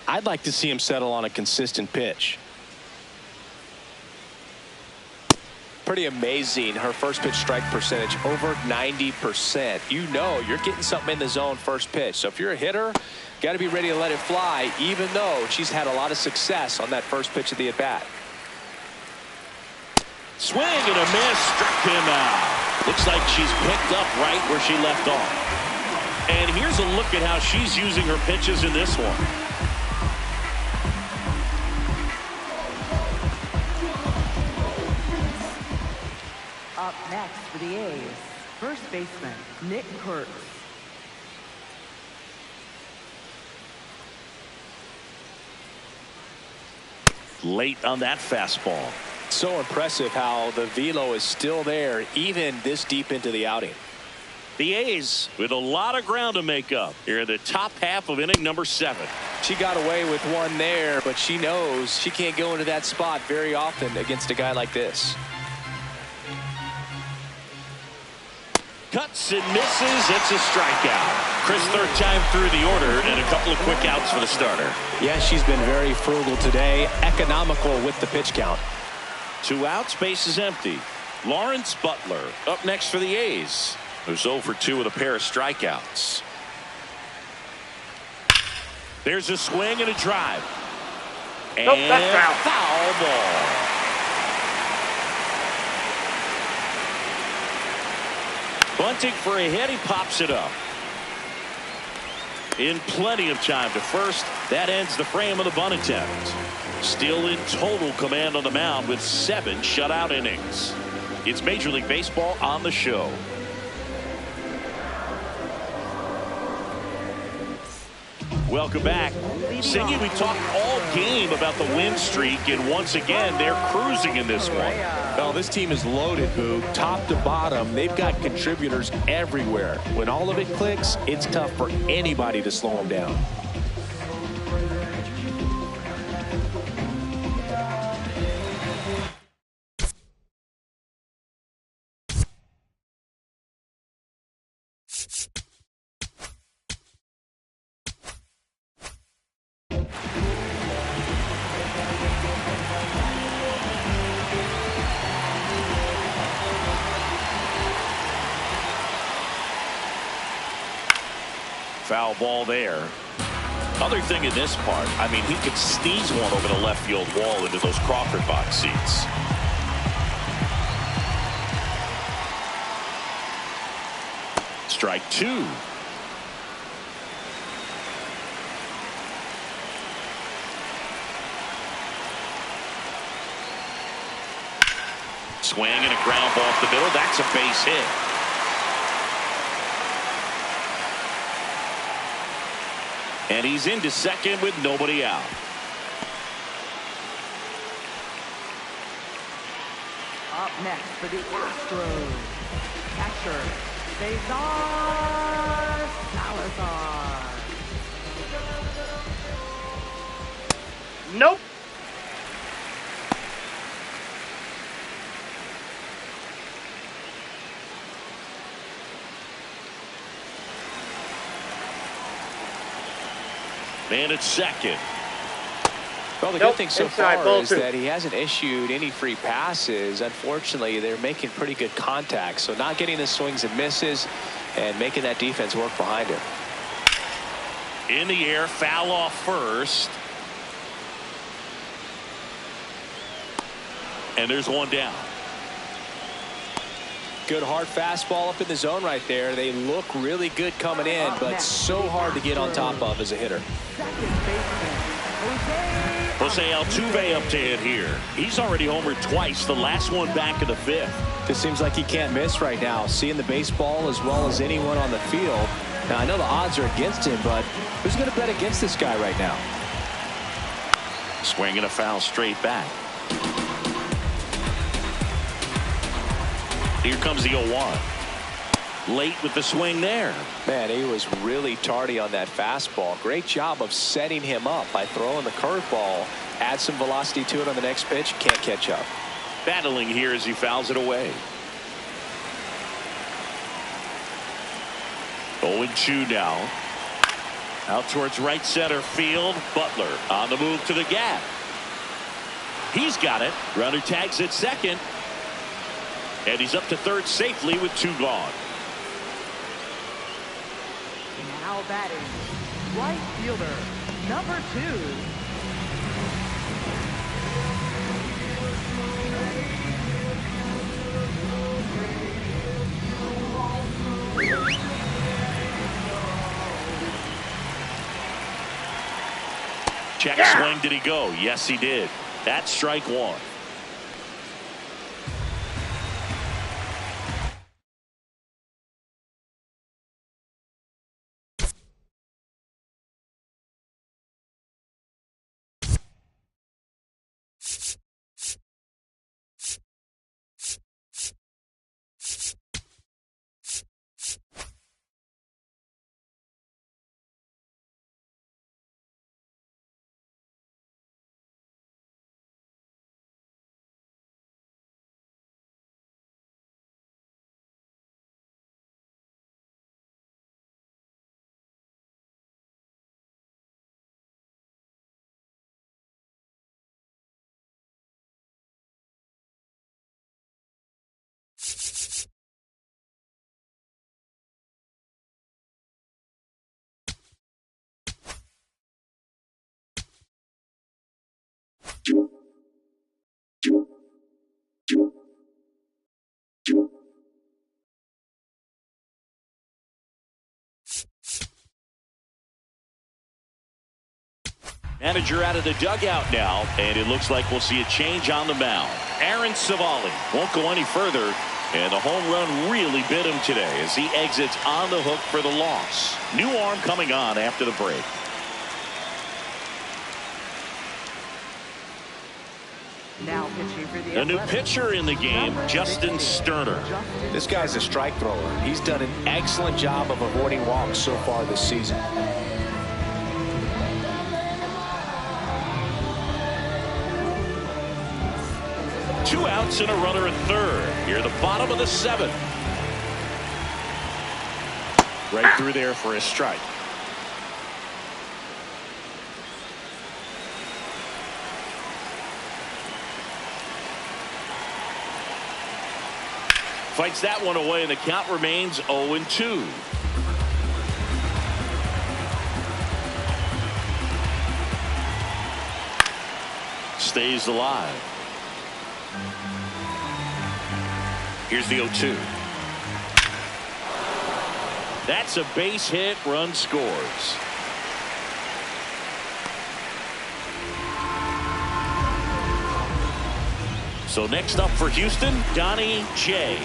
I'd like to see him settle on a consistent pitch. Pretty amazing. Her first pitch strike percentage over 90%. You know you're getting something in the zone first pitch. So if you're a hitter, got to be ready to let it fly, even though she's had a lot of success on that first pitch of the at-bat. Swing and a miss, struck him out. Looks like she's picked up right where she left off. And here's a look at how she's using her pitches in this one. Up next for the A's, first baseman Nick Kurtz. Late on that fastball. So impressive how the velo is still there even this deep into the outing. The A's with a lot of ground to make up here in the top half of inning number 7. She got away with one there, but she knows she can't go into that spot very often against a guy like this. Cuts and misses. It's a strikeout. Chris, third time through the order and a couple of quick outs for the starter. Yeah, she's been very frugal today, economical with the pitch count. 2 outs, base is empty. Lawrence Butler up next for the A's, who's 0 for 2 with a pair of strikeouts. There's a swing and a drive. Nope, that's foul ball. Bunting for a hit. He pops it up. In plenty of time to first. That ends the frame of the bunt attempt. Still in total command on the mound with 7 shutout innings. It's Major League Baseball on the show. Welcome back. Siggy, we talked all game about the win streak, and once again, they're cruising in this one. Well, this team is loaded, Boog, top to bottom. They've got contributors everywhere. When all of it clicks, it's tough for anybody to slow them down. Foul ball there. Other thing in this part, I mean, he could sneeze one over the left field wall into those Crawford box seats. Strike 2. Swing and a ground ball off the middle. That's a base hit. And he's into second with nobody out. Up next for the Astros, catcher Cesar Salazar. Nope. Man at second. Well, the good thing so far is that he hasn't issued any free passes. Unfortunately, they're making pretty good contact, so not getting the swings and misses and making that defense work behind him. In the air, foul off first. And there's one down. Good hard fastball up in the zone right there. They look really good coming in, but so hard to get on top of as a hitter. Jose Altuve up to hit here. He's already homered twice, the last one back in the 5th. This seems like he can't miss right now, seeing the baseball as well as anyone on the field. Now, I know the odds are against him, but who's going to bet against this guy right now? Swinging a foul straight back. Here comes the 0-1. Late with the swing there. Man, he was really tardy on that fastball. Great job of setting him up by throwing the curveball. Add some velocity to it on the next pitch. Can't catch up. Battling here as he fouls it away. 0-2 now. Out towards right center field. Butler on the move to the gap. He's got it. Runner tags at second. And he's up to third safely with 2 gone. Now batting, right fielder, number 2. Check swing. Did he go? Yes, he did. That's strike 1. Manager out of the dugout now, and it looks like we'll see a change on the mound. Aaron Civale won't go any further, and the home run really bit him today as he exits on the hook for the loss. New arm coming on after the break. Now pitching for the A new pitcher in the game, Justin Sterner. This guy's a strike thrower. He's done an excellent job of avoiding walks so far this season. Two outs and a runner at third. Here, the bottom of the 7th. Right through there for a strike. Fights that one away, and the count remains 0-2. Stays alive. Here's the 0-2. That's a base hit. Run scores. So next up for Houston, Donnie J.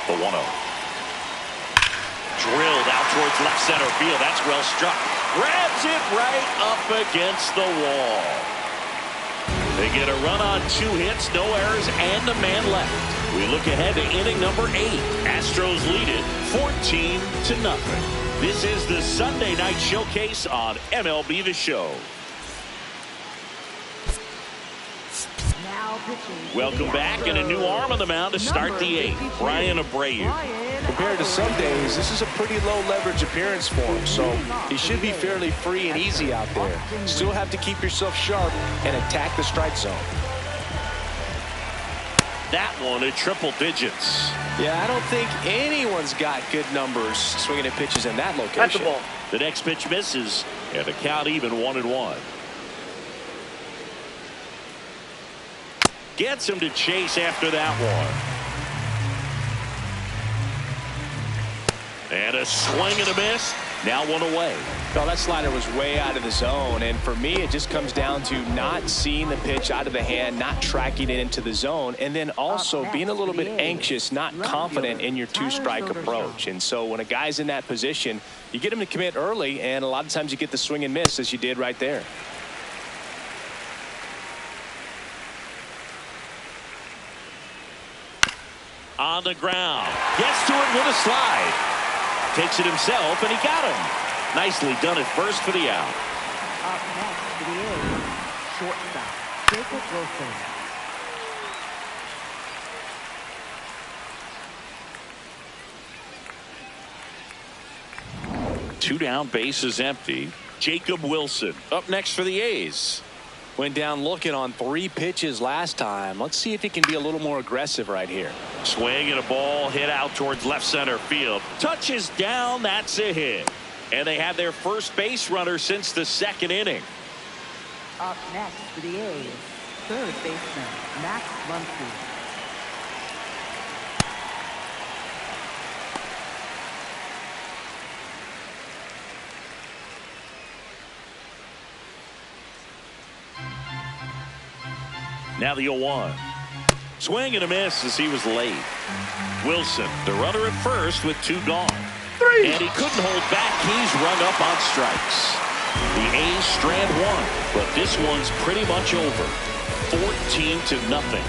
The 1-0. Drilled out towards left center field. That's well struck. Grabs it right up against the wall. They get a run on 2 hits, no errors, and a man left. We look ahead to inning number 8. Astros lead it 14-0. This is the Sunday Night Showcase on MLB The Show. Welcome back, and a new arm on the mound to start the 8th. Bryan Abreu. Compared to some days, this is a pretty low leverage appearance for him, so he should be fairly free and easy out there. Still have to keep yourself sharp and attack the strike zone. That one at triple digits. Yeah, I don't think anyone's got good numbers swinging at pitches in that location. That's the ball. The next pitch misses, and the count even 1-1. Gets him to chase after that one. And a swing and a miss. Now 1 away. Well, that slider was way out of the zone, and for me, it just comes down to not seeing the pitch out of the hand, not tracking it into the zone, and then also being a little bit anxious, not confident in your 2-strike approach. And so when a guy's in that position, you get him to commit early, and a lot of times you get the swing and miss, as you did right there. On the ground. Gets to it with a slide. Takes it himself, and he got him. Nicely done at first for the out. Up next for the A's, shortstop, Jacob Wilson. 2 down, bases empty. Jacob Wilson up next for the A's. Went down looking on 3 pitches last time. Let's see if he can be a little more aggressive right here. Swing and a ball hit out towards left center field. Touches down. That's a hit. And they have their first base runner since the 2nd inning. Up next for the A's, third baseman, Max Muncy. Now the 0-1. Swing and a miss as he was late. Wilson, the runner at first with 2 gone. And he couldn't hold back. He's rung up on strikes. The A's strand 1, but this one's pretty much over. 14-0.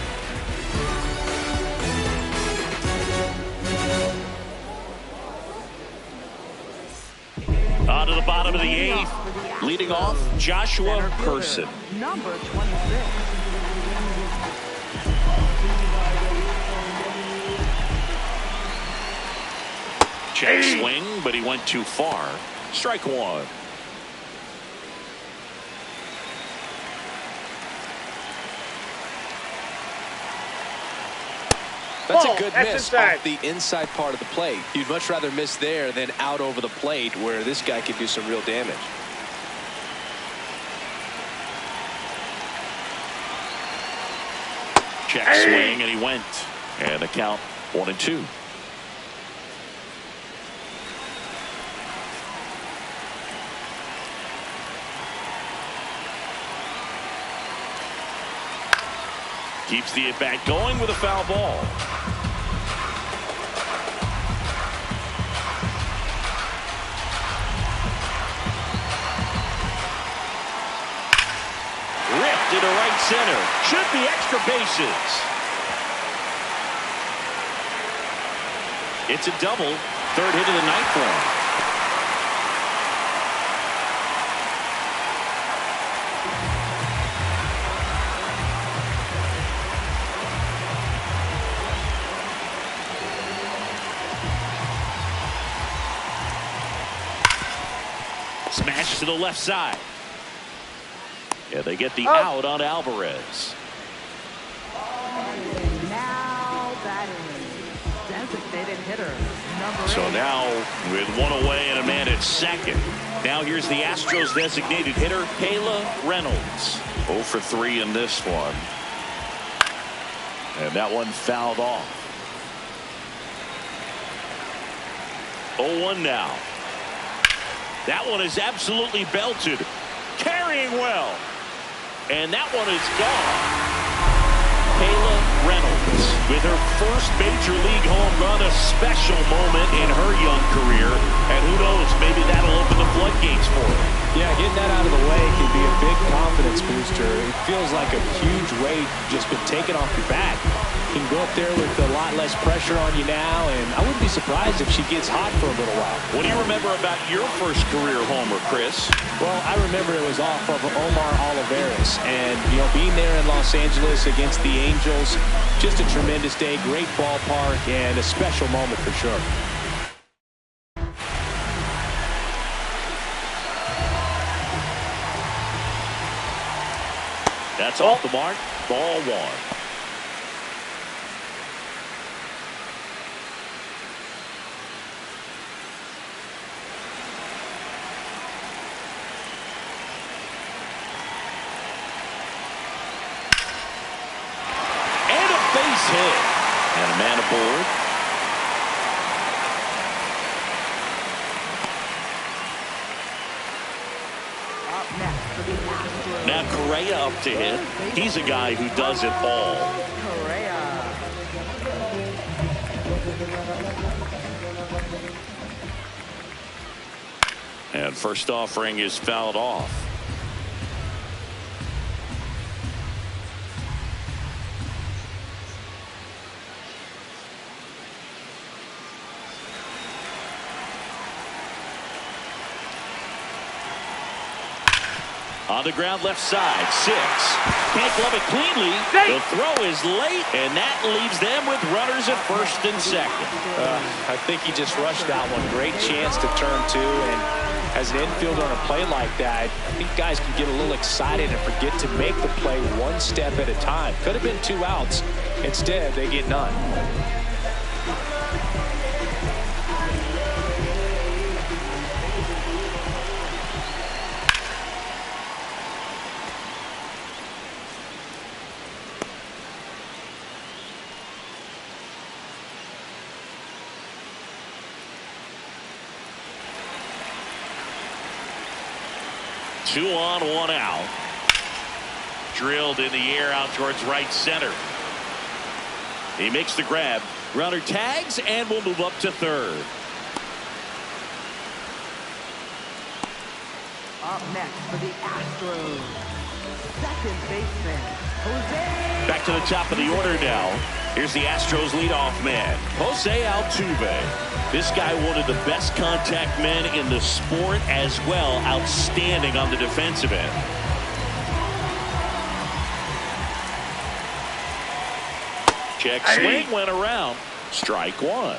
On to the bottom of the 8th. Leading off, Joshua Person. Number 26. Check swing, but he went too far. Strike 1. That's a good miss inside. off the inside part of the plate. You'd much rather miss there than out over the plate, where this guy could do some real damage. Check swing, and he went. And the count 1-2. Keeps the at-bat going with a foul ball. Ripped into right center. Should be extra bases. It's a double. 3rd hit of the night for him. Smash to the left side. Yeah, they get the out on Alvarez. Now batting, designated hitter, number 8. So now with 1 away and a man at 2nd. Now here's the Astros designated hitter, Kayla Reynolds. 0 for 3 in this one. And that one fouled off. 0-1 now. That one is absolutely belted. Carrying well. And that one is gone. Kayla Reynolds with her first major league home run, a special moment in her young career. And who knows, maybe that'll open the floodgates for her. Yeah, getting that out of the way can be a big confidence booster. It feels like a huge weight just been taken off your back. You can go up there with a lot less pressure on you now, and I wouldn't be surprised if she gets hot for a little while. What do you remember about your first career homer, Chris? Well, I remember it was off of Omar Olivares, and, you know, being there in Los Angeles against the Angels, just a tremendous day, great ballpark, and a special moment for sure. That's off the mark. Ball one. And a base hit. And a man aboard. Now Correa up to hit. He's a guy who does it all. And first offering is fouled off. On the ground left side, 6. Can't glove it cleanly. The throw is late, and that leaves them with runners at first and second. I think he just rushed that one. Great chance to turn two, and as an infielder on a play like that, I think guys can get a little excited and forget to make the play one step at a time. Could have been 2 outs. Instead, they get none. Two on, 1 out. Drilled in the air out towards right center. He makes the grab. Runner tags and will move up to third. Up next for the Astros, second baseman, Jose. Back to the top of the order now. Here's the Astros leadoff man, Jose Altuve. This guy, one of the best contact men in the sport as well. Outstanding on the defensive end. Check swing went around. Strike one.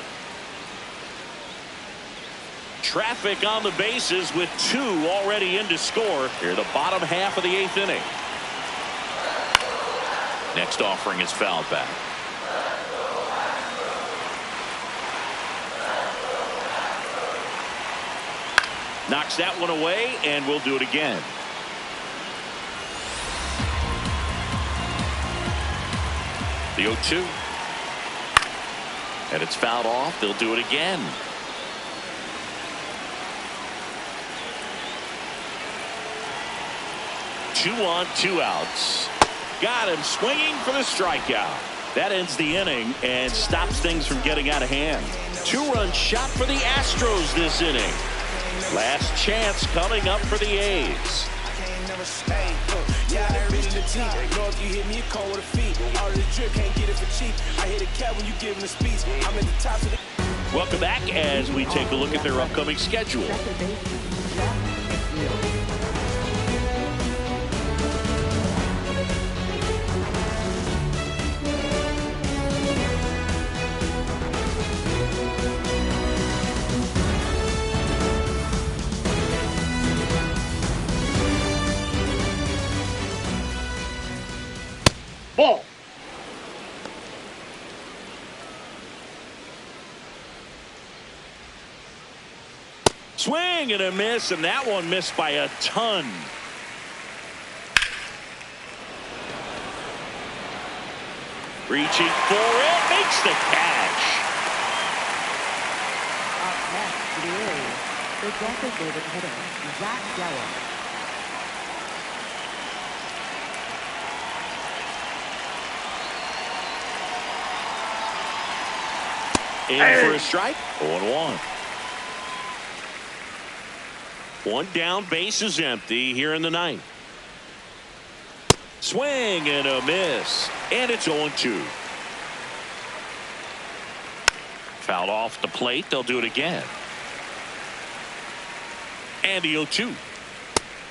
Traffic on the bases with 2 already in to score. Here the bottom half of the 8th inning. Next offering is fouled back. Knocks that one away, and we'll do it again. The 0-2. And it's fouled off. They'll do it again. Two on, 2 outs. Got him swinging for the strikeout. That ends the inning and stops things from getting out of hand. 2-run shot for the Astros this inning. Last chance coming up for the A's. Welcome back as we take a look at their upcoming schedule. Ball. Swing and a miss, and that one missed by a ton. Reaching for it, makes the catch. Up next for the A's, the designated hitter, Zach Gallo. In for a strike, 0-1. One down, base is empty here in the ninth. Swing and a miss, and it's 0-2. Fouled off the plate. They'll do it again. And the 0-2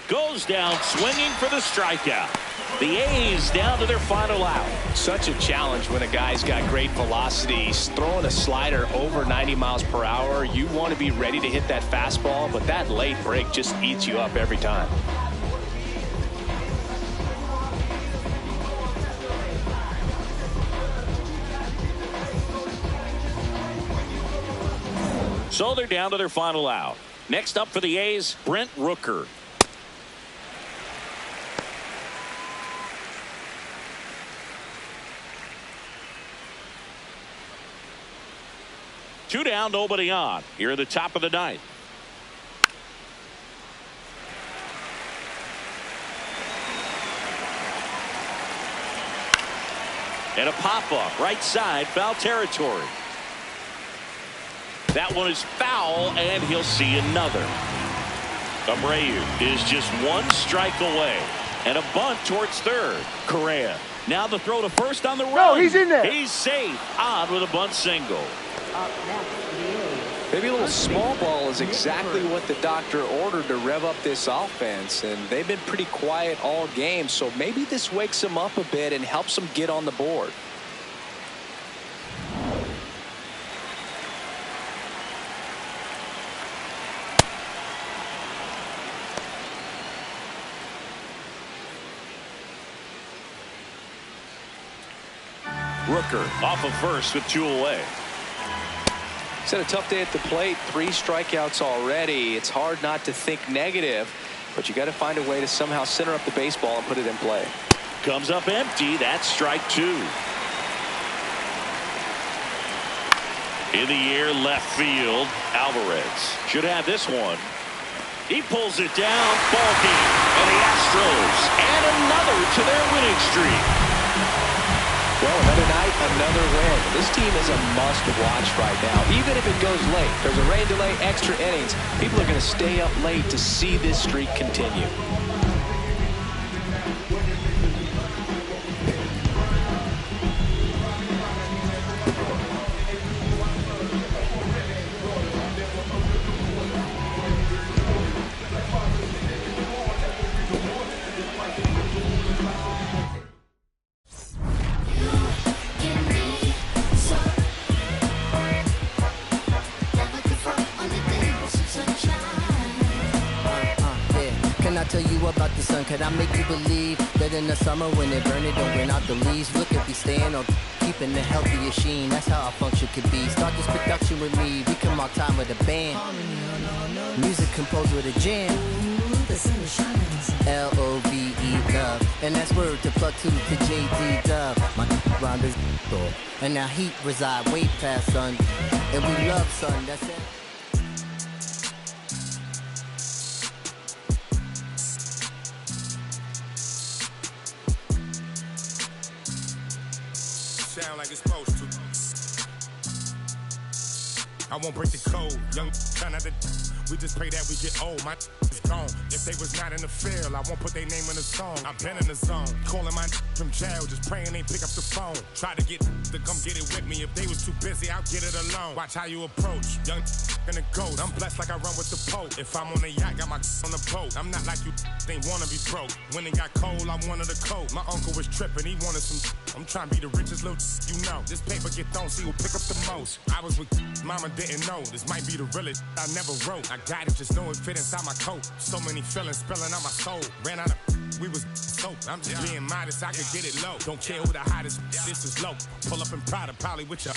goes down swinging for the strikeout. The A's down to their final out. Such a challenge when a guy's got great velocity. He's throwing a slider over 90 miles per hour. You want to be ready to hit that fastball, but that late break just eats you up every time. So they're down to their final out. Next up for the A's, Brent Rooker. Two down, nobody on. Here at the top of the ninth. And a pop-up, right side, foul territory. That one is foul, and he'll see another. Abreu is just one strike away. And a bunt towards third. Correa. Now the throw to first on the run. No, he's in there. He's safe. On with a bunt single. Up next, the A's. Maybe a little small ball is exactly what the doctor ordered to rev up this offense. And they've been pretty quiet all game. So maybe this wakes them up a bit and helps them get on the board. Rooker off of first with 2 away. He's had a tough day at the plate. 3 strikeouts already. It's hard not to think negative, but you got to find a way to somehow center up the baseball and put it in play. Comes up empty. That's strike 2. In the air, left field. Alvarez should have this one. He pulls it down. Ball game. And the Astros add another to their winning streak. Well, another night, another win. This team is a must-watch right now. Even if it goes late, there's a rain delay, extra innings. People are going to stay up late to see this streak continue. Tell you about the sun, could I make you believe that in the summer when it burn it don't burn out the leaves? Look at me staying on keeping the healthy sheen. That's how our function could be. Start this production with me, we come all time with a band. Music composed with a jam. L-O-V-E love, and that's word to plug to J.D. Dub. My round is door, and now heat reside way past sun, and we love sun. That's it. Sound like it's supposed to. I won't break the code. Young son of the. We just pray that we get old. My is gone. If they was not in the field, I won't put their name in the song. I've been in the zone. Calling my from jail, just praying they pick up the phone. Try to get to come get it with me. If they was too busy, I'll get it alone. Watch how you approach. Young in the ghost. I'm blessed like I run with the Pope. If I'm on the yacht, got my on the boat. I'm not like you they wanna be broke. When it got cold, I wanted a coat. My uncle was tripping, he wanted some. I'm trying to be the richest little you know. This paper get thrown, see who pick up the most. I was with mama, didn't know. This might be the realest I never wrote. I got it, just know it fit inside my coat. So many feelings spilling out my soul. Ran out of we was soap. I'm just being modest, I could get it low. Don't care who the hottest, this is low. Pull up in Prada, probably with your